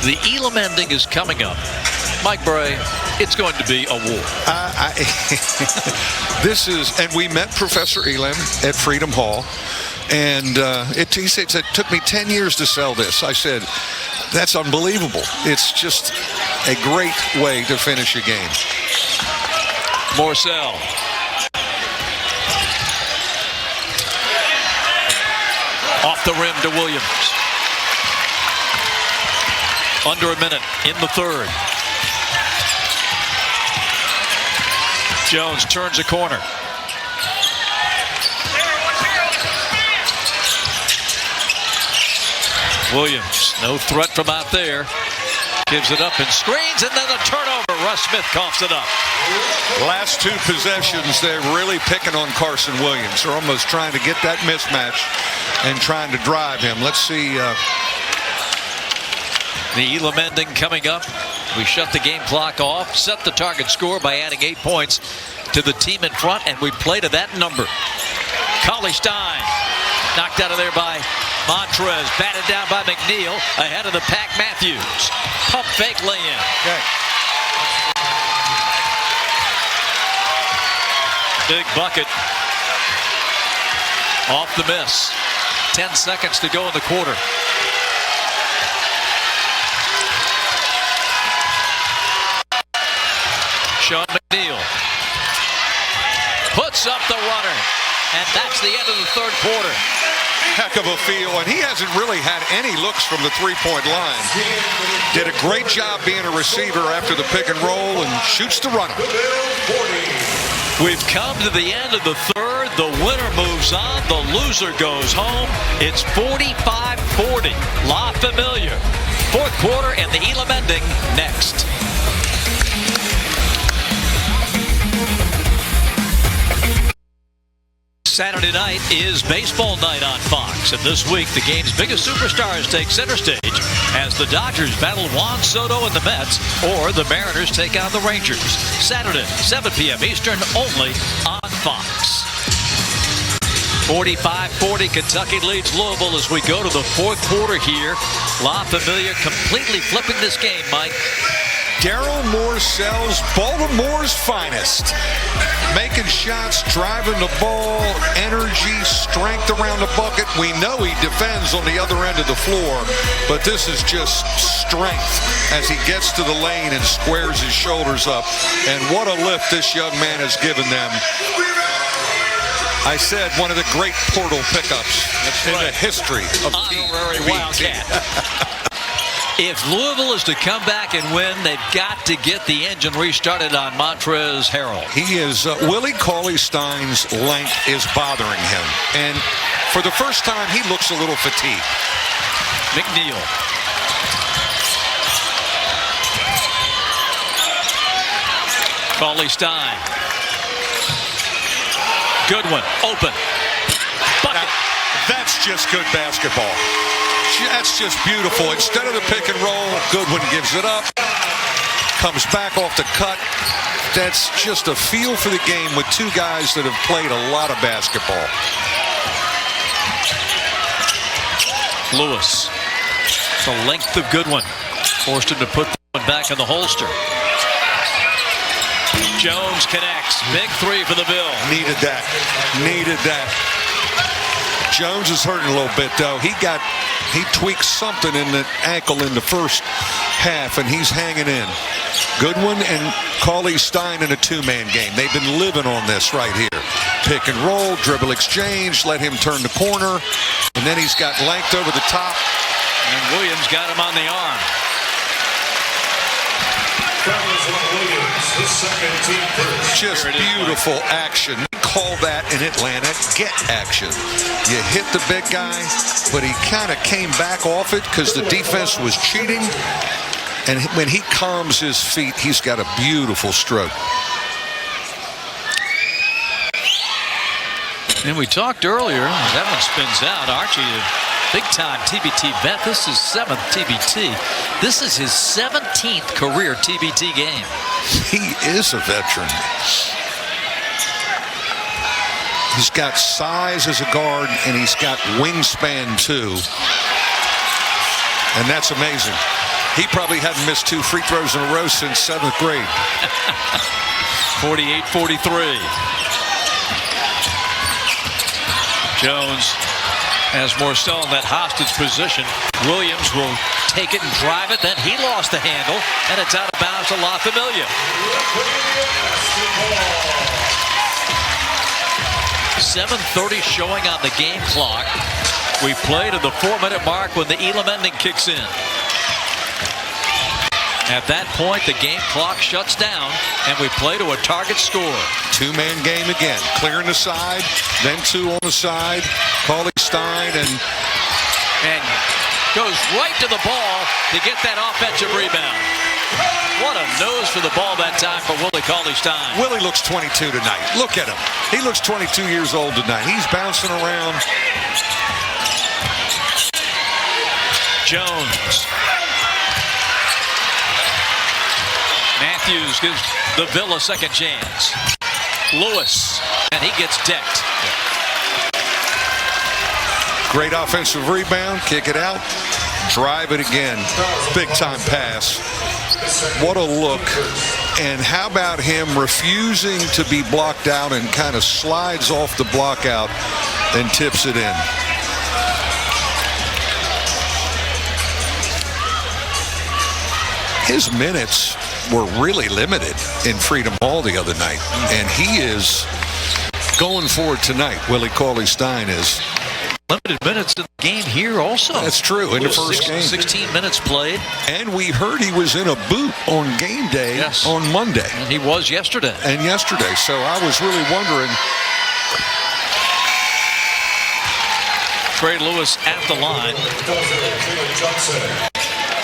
The Elam ending is coming up. Mike Bray, it's going to be a war. This is, and we met Professor Elam at Freedom Hall. And he said, it took me 10 years to sell this. I said, that's unbelievable. It's just a great way to finish a game. Morcell. Off the rim to Williams. Under a minute in the third. Jones turns a corner. Williams, no threat from out there. Gives it up and screens, and then a turnover. Russ Smith coughs it up. Last two possessions, they're really picking on Carson Williams. They're almost trying to get that mismatch and trying to drive him. Let's see. The Elam ending coming up. We shut the game clock off, set the target score by adding 8 points to the team in front, and we play to that number. Cauley-Stein knocked out of there by Montrez, batted down by McNeil, ahead of the pack. Matthews, pump fake lay-in. Okay. Big bucket off the miss. 10 seconds to go in the quarter. Sean McNeil puts up the runner, and that's the end of the third quarter. Heck of a feel, and he hasn't really had any looks from the three-point line. Did a great job being a receiver after the pick and roll and shoots the runner. We've come to the end of the third. The winner moves on. The loser goes home. It's 45-40. La Familia. Fourth quarter and the Elam ending next. Saturday night is baseball night on Fox, and this week the game's biggest superstars take center stage as the Dodgers battle Juan Soto and the Mets, or the Mariners take on the Rangers. Saturday, 7 p.m. Eastern, only on Fox. 45-40, Kentucky leads Louisville as we go to the fourth quarter here. La Familia completely flipping this game, Mike. Daryl Morcell's Baltimore's finest. Making shots, driving the ball, energy, strength around the bucket. We know he defends on the other end of the floor, but this is just strength as he gets to the lane and squares his shoulders up. And what a lift this young man has given them. I said one of the great portal pickups in the history of Honorary TBT. Wildcat. If Louisville is to come back and win, they've got to get the engine restarted on Montrezl Harrell. He is, Willie Cauley-Stein's length is bothering him. And for the first time, he looks a little fatigued. McNeil. Cauley-Stein. Good one. Open. Bucket. That's just good basketball. That's just beautiful. Instead of the pick and roll, Goodwin gives it up. Comes back off the cut. That's just a feel for the game with two guys that have played a lot of basketball. Lewis. The length of Goodwin. Forced him to put one back in the holster. Jones connects. Big three for the Ville. Needed that. Needed that. Jones is hurting a little bit, though. He tweaked something in the ankle in the first half, and he's hanging in. Goodwin and Cauley Stein in a two-man game. They've been living on this right here. Pick and roll, dribble exchange, let him turn the corner, and then he's got length over the top. And Williams got him on the arm. Just beautiful action. We call that in Atlanta get action. You hit the big guy, but he kind of came back off it because the defense was cheating. And when he calms his feet, he's got a beautiful stroke. And we talked earlier, that one spins out. Archie, a big-time TBT vet. This is 7th TBT. This is his 17th career TBT game. He is a veteran. He's got size as a guard, and he's got wingspan, too. And that's amazing. He probably hadn't missed 2 free throws in a row since 7th grade. 48-43. Jones has Morcell in that hostage position. Williams will take it and drive it. Then he lost the handle, and it's out of bounds to La Familia. 7:30 showing on the game clock. We play to the 4-minute mark when the Elam ending kicks in. At that point, the game clock shuts down, and we play to a target score. Two-man game again. Clearing the side, then 2 on the side. Cauley Stein and goes right to the ball to get that offensive rebound. What a nose for the ball that time for Willie Cauley Stein. Willie looks 22 tonight. Look at him. He looks 22 years old tonight. He's bouncing around. Jones. Matthews gives the Ville a second chance. Lewis, and he gets decked. Great offensive rebound, kick it out, drive it again. Big time pass. What a look. And how about him refusing to be blocked out and kind of slides off the block out and tips it in. His minutes were really limited in Freedom Hall the other night, and he is going for it tonight. Willie Cauley Stein is. Limited minutes in the game here also. That's true, in the first game. 16 minutes played. And we heard he was in a boot on game day on Monday. And he was yesterday. So I was really wondering. Trey Lewis at the line.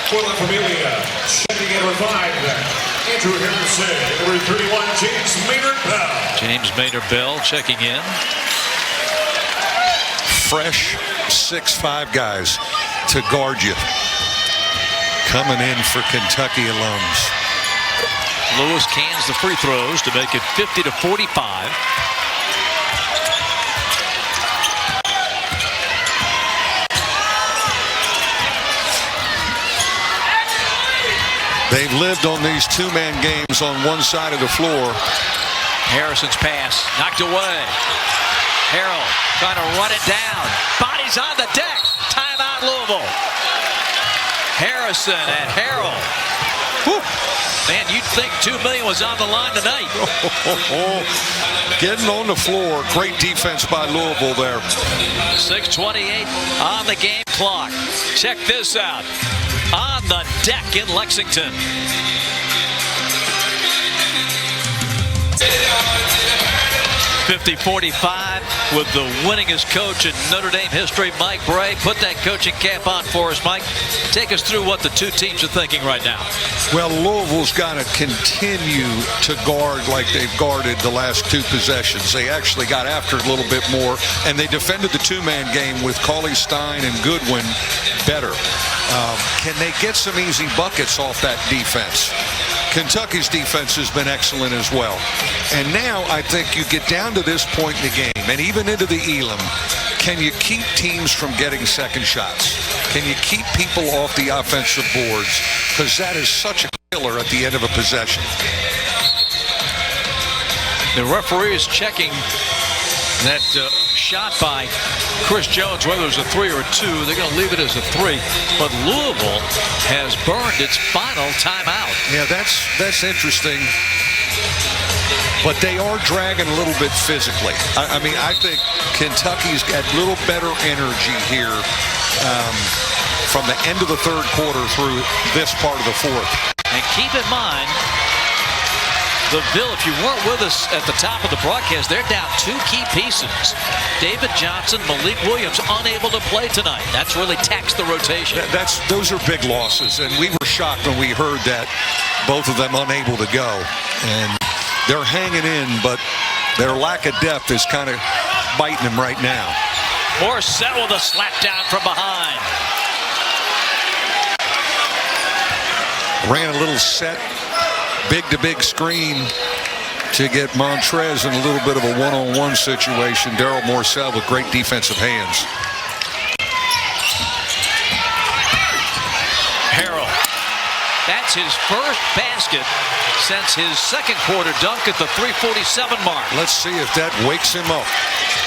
For the Familia, checking in revived. Andrew Harrison, number 31, James Maynard Bell. James Maynard Bell checking in. Fresh 6'5" guys to guard you. Coming in for Kentucky alums. Lewis cans the free throws to make it 50-45. They've lived on these two-man games on one side of the floor. Harrison's pass knocked away. Harrell trying to run it down. Bodies on the deck. Timeout Louisville. Harrison and Harrell. Whew. Man, you'd think $2 million was on the line tonight. Getting on the floor. Great defense by Louisville there. 6:28 on the game clock. Check this out. On the deck in Lexington. $50-45 with the winningest coach in Notre Dame history, Mike Bray. Put that coaching cap on for us, Mike. Take us through what the two teams are thinking right now. Well, Louisville's got to continue to guard like they've guarded the last 2 possessions. They actually got after it a little bit more, and they defended the two-man game with Cauley Stein and Goodwin better. Can they get some easy buckets off that defense? Kentucky's defense has been excellent as well. And now I think you get down to this point in the game, and even into the Elam, can you keep teams from getting second shots? Can you keep people off the offensive boards? Because that is such a killer at the end of a possession. The referee is checking that shot by Chris Jones, whether it was a 3 or a 2. They're going to leave it as a 3. But Louisville has burned its final timeout. Yeah, that's interesting. But they are dragging a little bit physically. I mean, I think Kentucky's got a little better energy here from the end of the third quarter through this part of the fourth. And keep in mind, the Ville, if you weren't with us at the top of the broadcast, they're down 2 key pieces. David Johnson, Malik Williams unable to play tonight. That's really taxed the rotation. Those are big losses, and we were shocked when we heard that both of them unable to go. And they're hanging in, but their lack of depth is kind of biting them right now. Morcell with a slap down from behind. Ran a little set, big-to-big screen to get Montrez in a little bit of a one-on-one situation. Daryl Morcell with great defensive hands. Harrell. That's his first basket since his second quarter dunk at the 3:47 mark. Let's see if that wakes him up.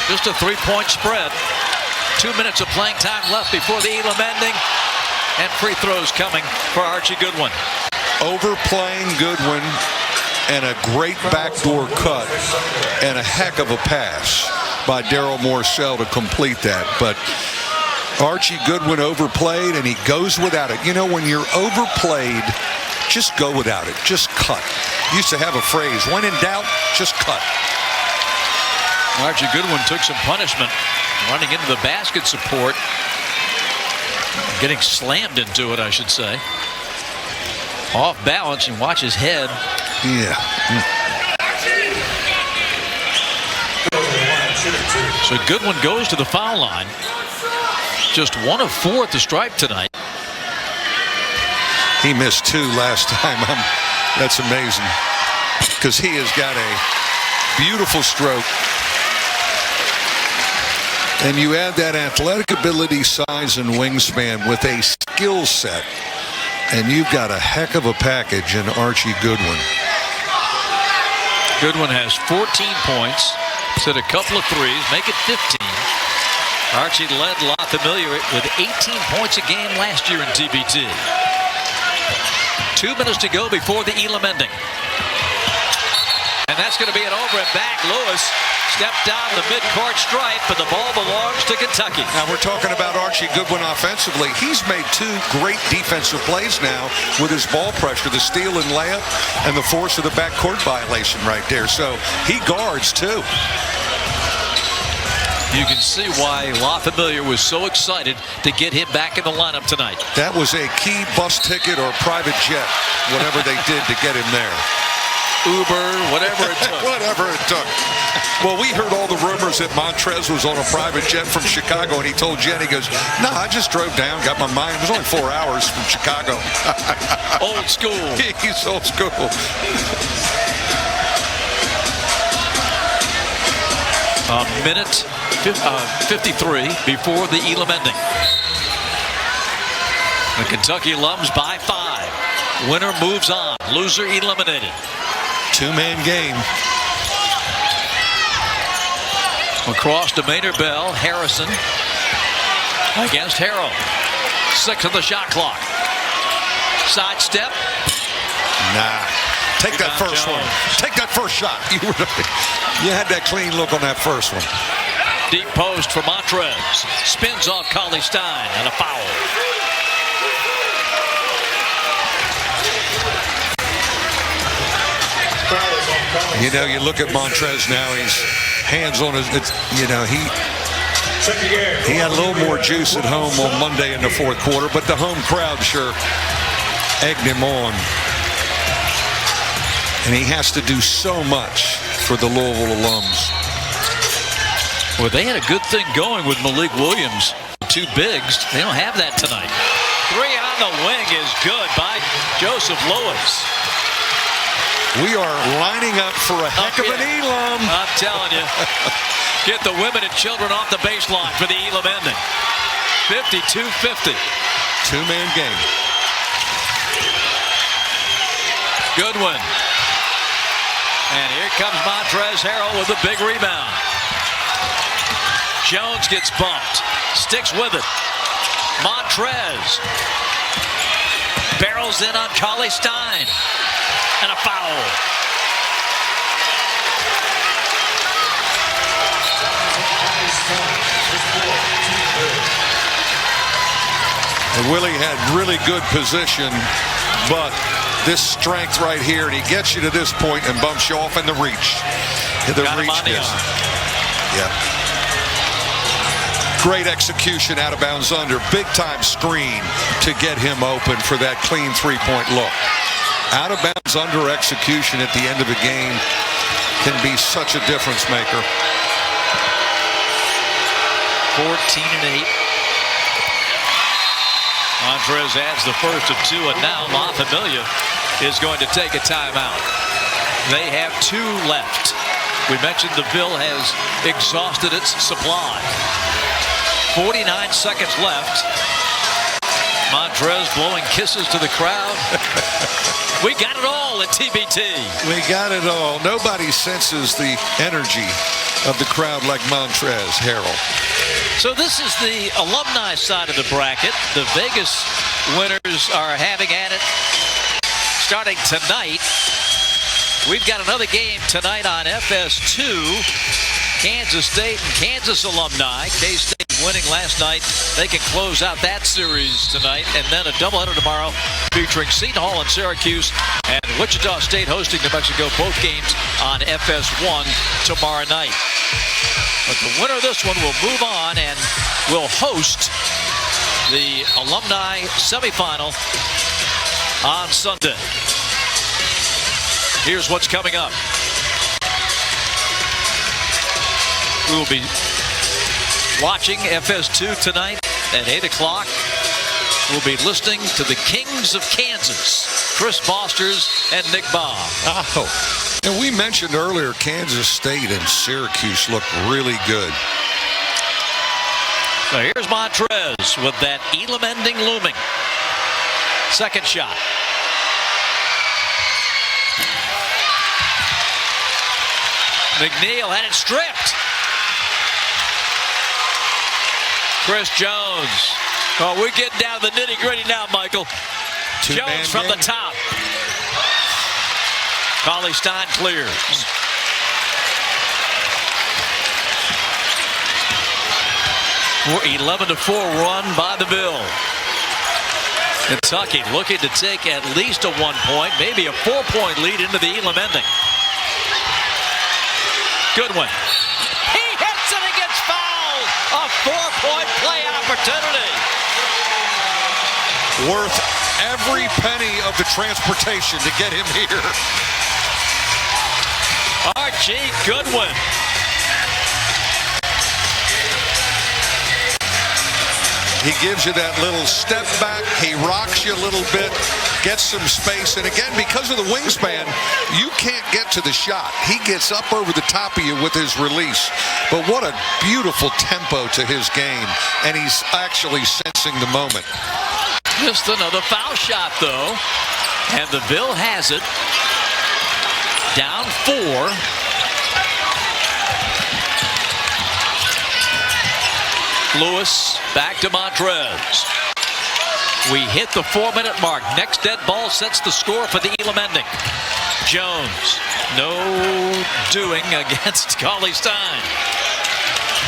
Just a 3-point spread. 2 minutes of playing time left before the Elam ending. And free throws coming for Archie Goodwin. Overplaying Goodwin and a great backdoor cut and a heck of a pass by Daryl Morcell to complete that. But Archie Goodwin overplayed, and he goes without it. You know, when you're overplayed, just go without it. Just cut. Used to have a phrase, when in doubt, just cut. Archie Goodwin took some punishment running into the basket support. Getting slammed into it, I should say. Off balance, and watch his head. Yeah. So Goodwin goes to the foul line. Just 1 of 4 at the stripe tonight. He missed 2 last time. That's amazing. Because he has got a beautiful stroke. And you add that athletic ability, size, and wingspan with a skill set, and you've got a heck of a package in Archie Goodwin. Goodwin has 14 points, hit a couple of threes, make it 15. Archie led La Familia with 18 points a game last year in TBT. 2 minutes to go before the Elam ending. And that's going to be an over and back. Lewis stepped down the mid-court stripe, but the ball belongs to Kentucky. Now we're talking about Archie Goodwin offensively. He's made 2 great defensive plays now with his ball pressure, the steal and layup, and the force of the backcourt violation right there. So he guards too. You can see why La Familia was so excited to get him back in the lineup tonight. That was a key bus ticket or private jet, whatever they did to get him there. Uber, whatever it took. Whatever it took. Well, we heard all the rumors that Montrez was on a private jet from Chicago, and he told Jen, he goes, no, I just drove down, got my mind. It was only 4 hours from Chicago. Old school. He's old school. A minute 53 before the Elam ending. The Kentucky Alums by 5. Winner moves on. Loser eliminated. 2-man game. Across to Maynard Bell. Harrison against Harrell. 6 on the shot clock. Sidestep. Nah. Take that first one. Take that first shot. You had that clean look on that first one. Deep post for Montrez. Spins off Cauley Stein and a foul. You know, you look at Montrez now, he's hands on his, you know, he had a little more juice at home on Monday in the fourth quarter, but the home crowd sure egged him on. And he has to do so much for the Louisville alums. Well, they had a good thing going with Malik Williams. 2 bigs. They don't have that tonight. 3 on the wing is good by Joseph Lewis. We are lining up for a heck of an Elam. I'm telling you. Get the women and children off the baseline for the Elam ending. 52-50. 2-man game. Goodwin. And here comes Montrez Harrell with a big rebound. Jones gets bumped. Sticks with it. Montrez barrels in on Cauley Stein. And a foul. Willie had really good position, but this strength right here, and he gets you to this point and bumps you off in the reach. Yeah. Great execution out of bounds under. Big time screen to get him open for that clean three-point look. Out of bounds under execution at the end of a game can be such a difference maker. 14-8. Montrez adds the first of two, and now La Familia is going to take a timeout. They have 2 left. We mentioned the Ville has exhausted its supply. 49 seconds left. Montrez blowing kisses to the crowd. We got it all at TBT. We got it all. Nobody senses the energy of the crowd like Montrez, Harold. So this is the alumni side of the bracket. The Vegas winners are having at it starting tonight. We've got another game tonight on FS2. Kansas State and Kansas alumni. K-State winning last night. They can close out that series tonight. And then a doubleheader tomorrow featuring Seton Hall and Syracuse and Wichita State hosting New Mexico. Both games on FS1 tomorrow night. But the winner of this one will move on and will host the alumni semifinal on Sunday. Here's what's coming up. We will be watching FS2 tonight at 8 o'clock. We'll be listening to the Kings of Kansas, Chris Fosters and Nick Baum. Oh, and we mentioned earlier Kansas State and Syracuse look really good. So here's Montrez with that Elam ending looming. Second shot. McNeil had it stripped. Chris Jones. Oh, we're getting down to the nitty-gritty now, Michael. Jones from the top. Cauley Stein clears. For 11-4 run by the Ville. Kentucky looking to take at least a 1 point, maybe a 4-point lead into the Elam ending. Goodwin. He hits it and gets fouled. A 4-point play opportunity. Worth every penny of the transportation to get him here. R.G. Goodwin. He gives you that little step back. He rocks you a little bit, gets some space. And again, because of the wingspan, you can't get to the shot. He gets up over the top of you with his release. But what a beautiful tempo to his game. And he's actually sensing the moment. Just another foul shot, though. And the Ville has it. Down 4. Lewis back to Montrez. We hit the 4-minute mark. Next dead ball sets the score for the Elam ending. Jones, no doing against Cauley Stein.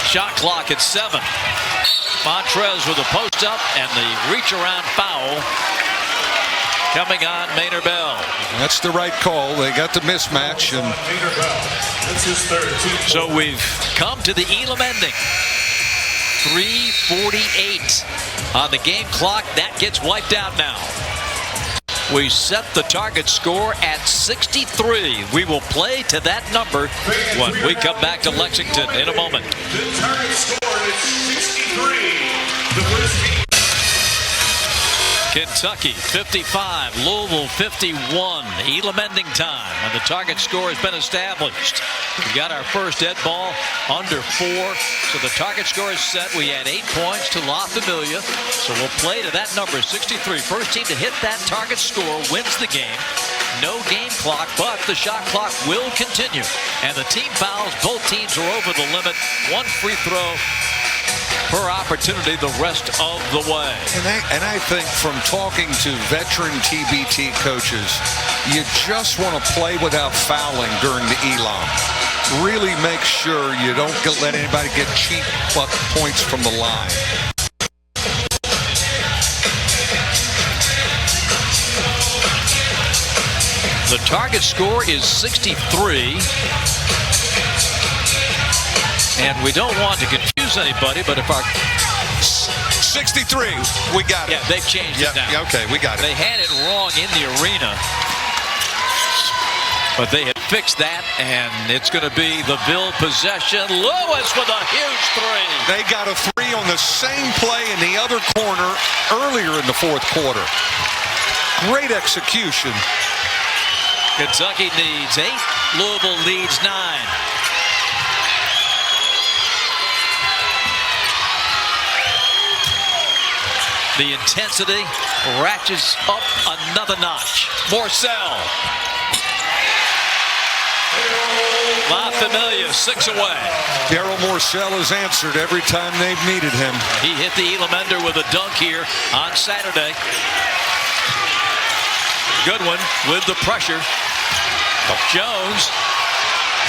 Shot clock at 7. Montrez with a post up and the reach around foul coming on Maynard Bell. That's the right call. They got the mismatch. And so we've come to the Elam ending. 3:48 on the game clock. That gets wiped out now. We set the target score at 63. We will play to that number when we come back to Lexington in a moment. The target score is 63. The first team. Kentucky 55, Louisville 51. Elam ending time, and the target score has been established. We got our first dead ball under 4, so the target score is set. We add 8 points to La Familia, so we'll play to that number 63. First team to hit that target score wins the game. No game clock, but the shot clock will continue. And the team fouls, both teams are over the limit. 1 free throw per opportunity the rest of the way. And I think from talking to veteran TBT coaches, you just want to play without fouling during the elam. Really make sure you don't let anybody get cheap buck points from the line. The target score is 63. And we don't want to confuse anybody, but if our 63, we got it. Yeah, they've changed it now. Yeah, okay, we got it. They had it wrong in the arena, but they have fixed that, and it's going to be the Ville possession. Lewis with a huge three. They got a three on the same play in the other corner earlier in the fourth quarter. Great execution. Kentucky needs 8. Louisville leads 9. The intensity ratchets up another notch. Morcell. La Familia 6 away. Daryl Morcell has answered every time they've needed him. He hit the Elam-ender with a dunk here on Saturday. Good one with the pressure. Jones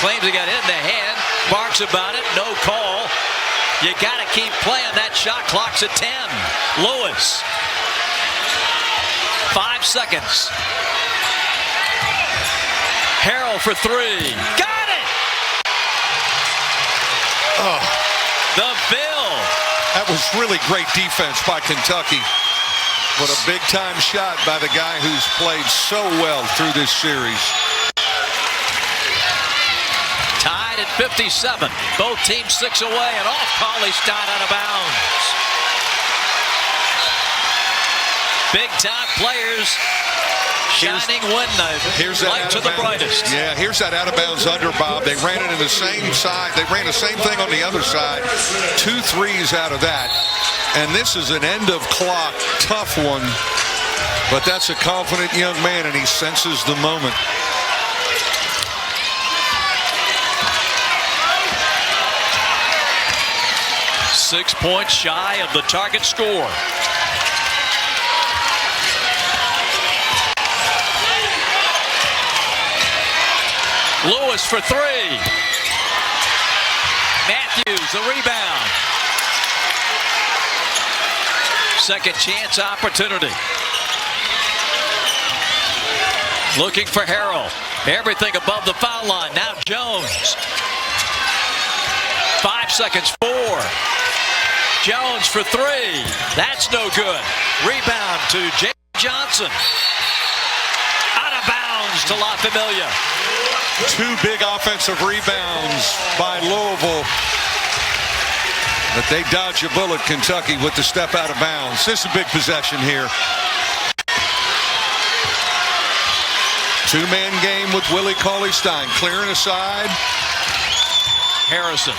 claims he got hit in the head. Barks about it. No call. You got to keep playing. That shot clock's at 10. Lewis. 5 seconds. Harrell for 3. Got it! Oh. The Ville. That was really great defense by Kentucky. But a big-time shot by the guy who's played so well through this series. Tied at 57. Both teams 6 away and off Cauley-Stein out of bounds. Big-time players shining when here's that light to the brightest. Yeah, here's that out-of-bounds under, Bob. They ran it in the same side. They ran the same thing on the other side. 2 threes out of that. And this is an end-of-clock tough one. But that's a confident young man, and he senses the moment. Six points shy of the target score. Lewis for 3. Matthews, the rebound. Second chance opportunity. Looking for Harrell. Everything above the foul line. Now Jones. 5 seconds. 4. Jones for 3. That's no good. Rebound to Jay Johnson. Out of bounds to La Familia. 2 big offensive rebounds by Louisville. But they dodge a bullet, Kentucky, with the step out of bounds. This is a big possession here. 2-man game with Willie Cauley-Stein. Clearing aside. Harrison.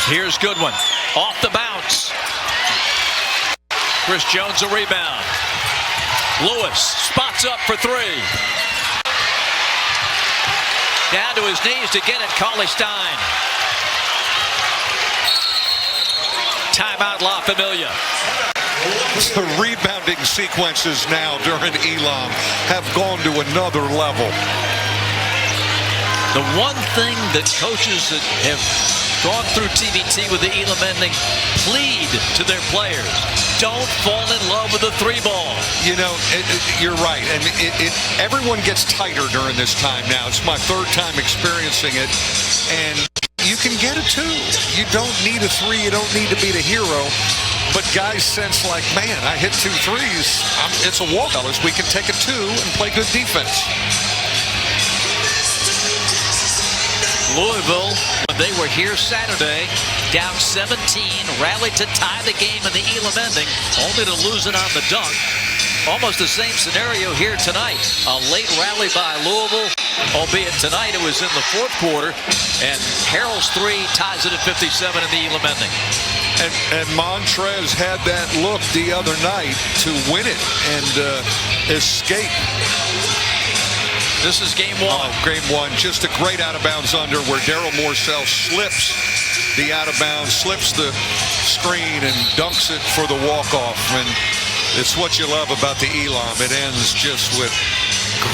Here's Goodwin. Off the bounce. Chris Jones a rebound. Lewis spots up for 3. Down to his knees to get it, Cauley-Stein. Timeout, La Familia. The rebounding sequences now during Elam have gone to another level. The one thing that coaches that have gone through TBT with the Elam ending plead to their players: don't fall in love with the 3-ball. You know, you're right, and everyone gets tighter during this time now. It's my 3rd time experiencing it, and you can get a 2. You don't need a 3. You don't need to be the hero. But guys sense like, man, I hit 2 threes. It's a walk. We can take a 2 and play good defense. Louisville, when they were here Saturday, down 17, rallied to tie the game in the Elam ending, only to lose it on the dunk. Almost the same scenario here tonight. A late rally by Louisville, albeit tonight it was in the fourth quarter, and Harrell's 3 ties it at 57 in the Elam ending. And Montrez had that look the other night to win it and escape. This is game 1. Game 1. Just a great out-of-bounds under where Daryl Morcell slips the out of bounds, slips the screen and dunks it for the walk-off. And it's what you love about the Elam. It ends just with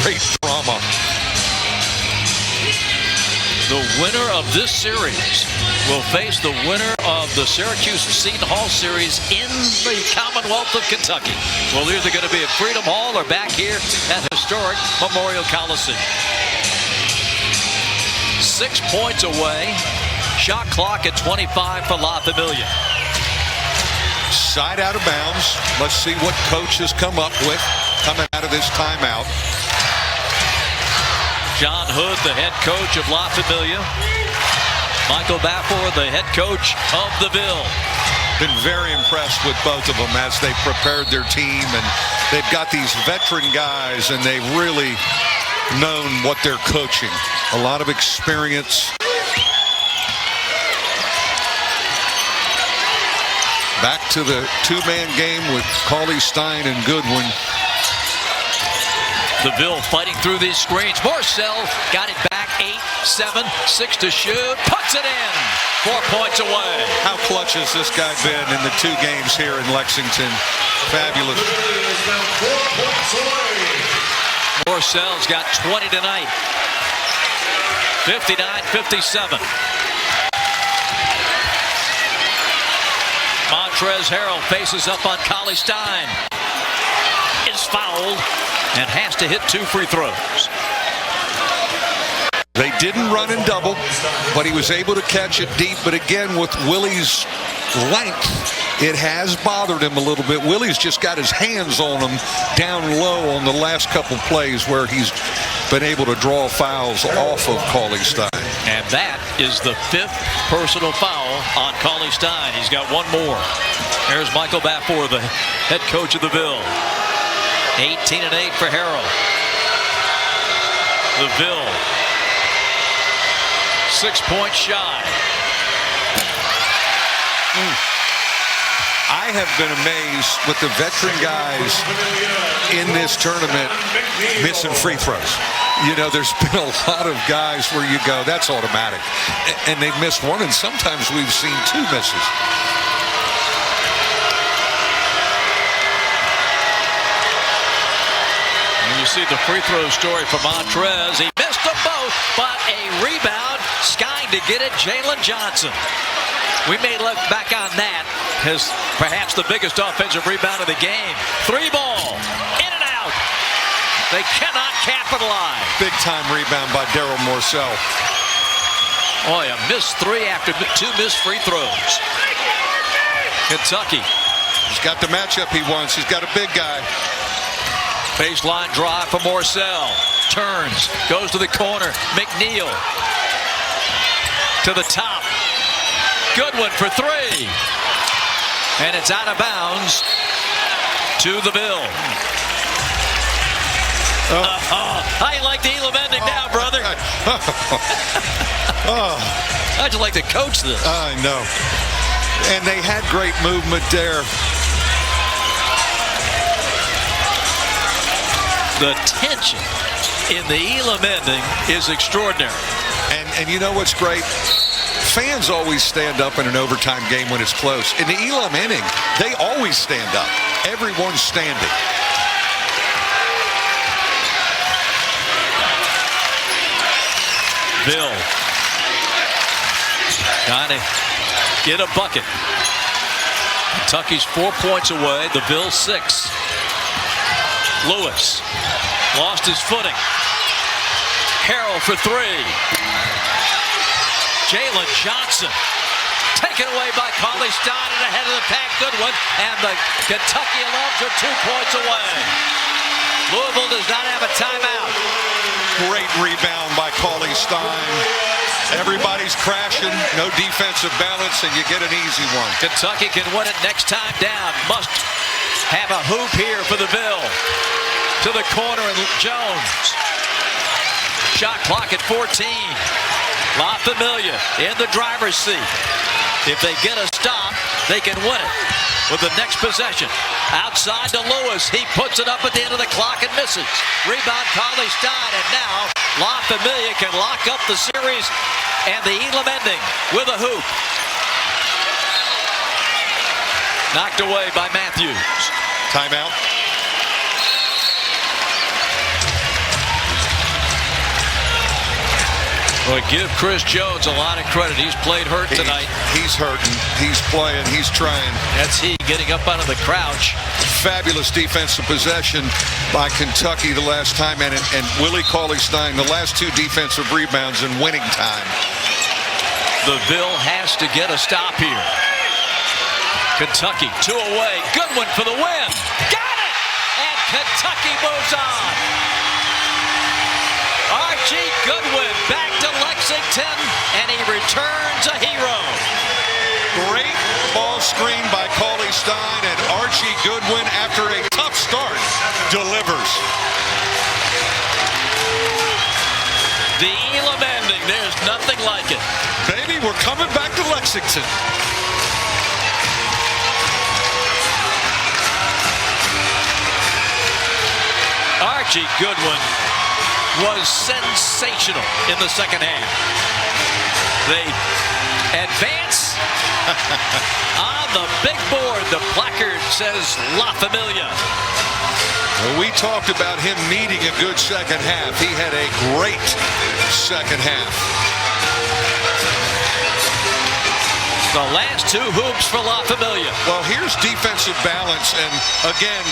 great drama. The winner of this series will face the winner of the Syracuse Seton Hall series in the Commonwealth of Kentucky. Well, either going to be at Freedom Hall or back here at historic Memorial Coliseum. 6 points away. Shot clock at 25 for La Familia. Side out of bounds. Let's see what coach has come up with coming out of this timeout. John Hood, the head coach of La Familia. Michael Baffour, the head coach of the Ville. Been very impressed with both of them as they prepared their team, and they've got these veteran guys, and they've really known what they're coaching. A lot of experience. Back to the two-man game with Cauley Stein and Goodwin. The Ville fighting through these screens. Morcell got it back. 8-7, 6 to shoot. Puts it in. 4 points away. How clutch has this guy been in the 2 games here in Lexington? Fabulous. Morcell's got 20 tonight. 59-57. Montrezl Harrell faces up on Cauley Stein. Is fouled and has to hit 2 free throws. They didn't run and double, but he was able to catch it deep. But again, with Willie's length, it has bothered him a little bit. Willie's just got his hands on him down low on the last couple plays where he's been able to draw fouls off of Cauley Stein. And that is the 5th personal foul on Cauley Stein. He's got 1 more. There's Michael Baffour, the head coach of the Ville. 18-8 for Harrell. The Ville 6 points shy. I have been amazed with the veteran guys in this tournament missing free throws. You know, there's been a lot of guys where you go, that's automatic. And they've missed 1, and sometimes we've seen 2 misses. You see the free throw story for Montrez. He missed them both, but a rebound, skying to get it, Jalen Johnson. We may look back on that as perhaps the biggest offensive rebound of the game. 3 ball, in and out. They cannot capitalize. Big time rebound by Daryl Morcell. Oh, yeah, missed 3 after 2 missed free throws. Kentucky. He's got the matchup he wants. He's got a big guy. Baseline drive for Morcell. Turns, goes to the corner. McNeil to the top. Goodwin for 3. And it's out of bounds to the Ville. How you like the Elam ending now, brother? How'd you like to coach this? I know. And they had great movement there. The tension in the Elam ending is extraordinary. And you know what's great? Fans always stand up in an overtime game when it's close. In the Elam inning, they always stand up. Everyone's standing. Ville trying to get a bucket. Kentucky's 4 points away. The Ville 6. Lewis lost his footing. Harrell for 3. Jalen Johnson taken away by Cauley Stein and ahead of the pack. Goodwin, and the Kentucky alums are 2 points away. Louisville does not have a timeout. Great rebound by Cauley Stein. Everybody's crashing, no defensive balance, and you get an easy one. Kentucky can win it next time down. Must have a hoop here for the Ville. To the corner, and Jones. Shot clock at 14. La Familia in the driver's seat. If they get a stop, they can win it with the next possession. Outside to Lewis. He puts it up at the end of the clock and misses. Rebound Cauley Stein, and now La Familia can lock up the series and the Elam ending with a hoop. Knocked away by Matthews. Timeout. Well, give Chris Jones a lot of credit. He's played hurt tonight. He's hurting. He's playing. He's trying. That's he getting up out of the crouch. Fabulous defensive possession by Kentucky the last time, and Willie Cauley-Stein the last 2 defensive rebounds in winning time. The Ville has to get a stop here. Kentucky 2 away. Goodwin for the win. Got it! And Kentucky moves on. Archie Goodwin back to Lexington, and he returns a hero. Great ball screen by Cauley-Stein, and Archie Goodwin, after a tough start, delivers. The Elam ending, there's nothing like it. Baby, we're coming back to Lexington. Archie Goodwin was sensational in the second half. They advance on the big board. The placard says La Familia. Well, we talked about him needing a good second half. He had a great second half. The last 2 hoops for La Familia. Well, here's defensive balance, and again,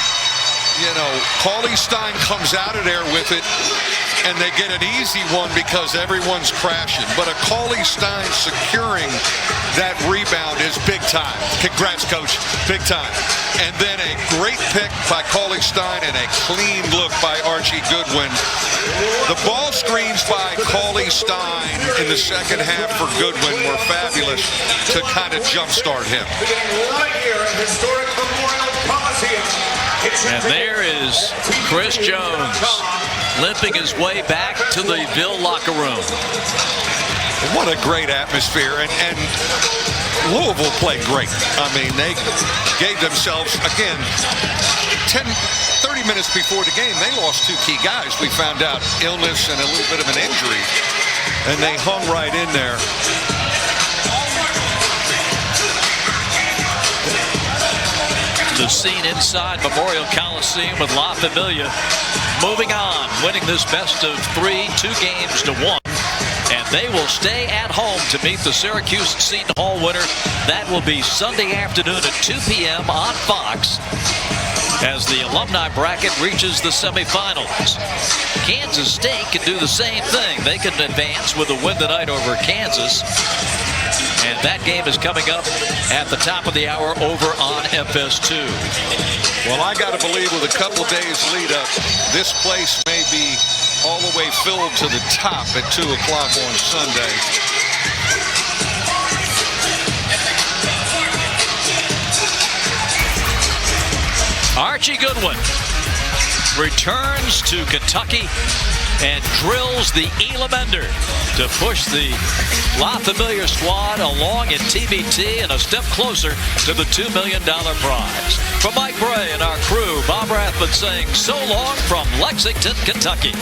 you know, Cauley-Stein comes out of there with it, and they get an easy one because everyone's crashing. But a Cauley-Stein securing that rebound is big time. Congrats, Coach. Big time. And then a great pick by Cauley-Stein and a clean look by Archie Goodwin. The ball screens by Cauley-Stein in the second half for Goodwin were fabulous to kind of jumpstart him. Right here at historic Memorial Coliseum. And there is Chris Jones limping his way back to the Ville locker room. What a great atmosphere, and Louisville played great. I mean, they gave themselves, again, 30 minutes before the game, they lost 2 key guys. We found out illness and a little bit of an injury, and they hung right in there. The scene inside Memorial Coliseum with La Familia moving on, winning this best of 3, 2 games to 1. And they will stay at home to meet the Syracuse Seton Hall winner. That will be Sunday afternoon at 2 p.m. on Fox as the alumni bracket reaches the semifinals. Kansas State can do the same thing. They can advance with a win tonight over Kansas. And that game is coming up at the top of the hour over on FS2. Well, I got to believe with a couple of days lead up, this place may be all the way filled to the top at 2 o'clock on Sunday. Archie Goodwin returns to Kentucky and drills the Elam ender to push the La Familia squad along in TBT and a step closer to the $2 million prize. For Mike Bray and our crew, Bob Rathman saying so long from Lexington, Kentucky.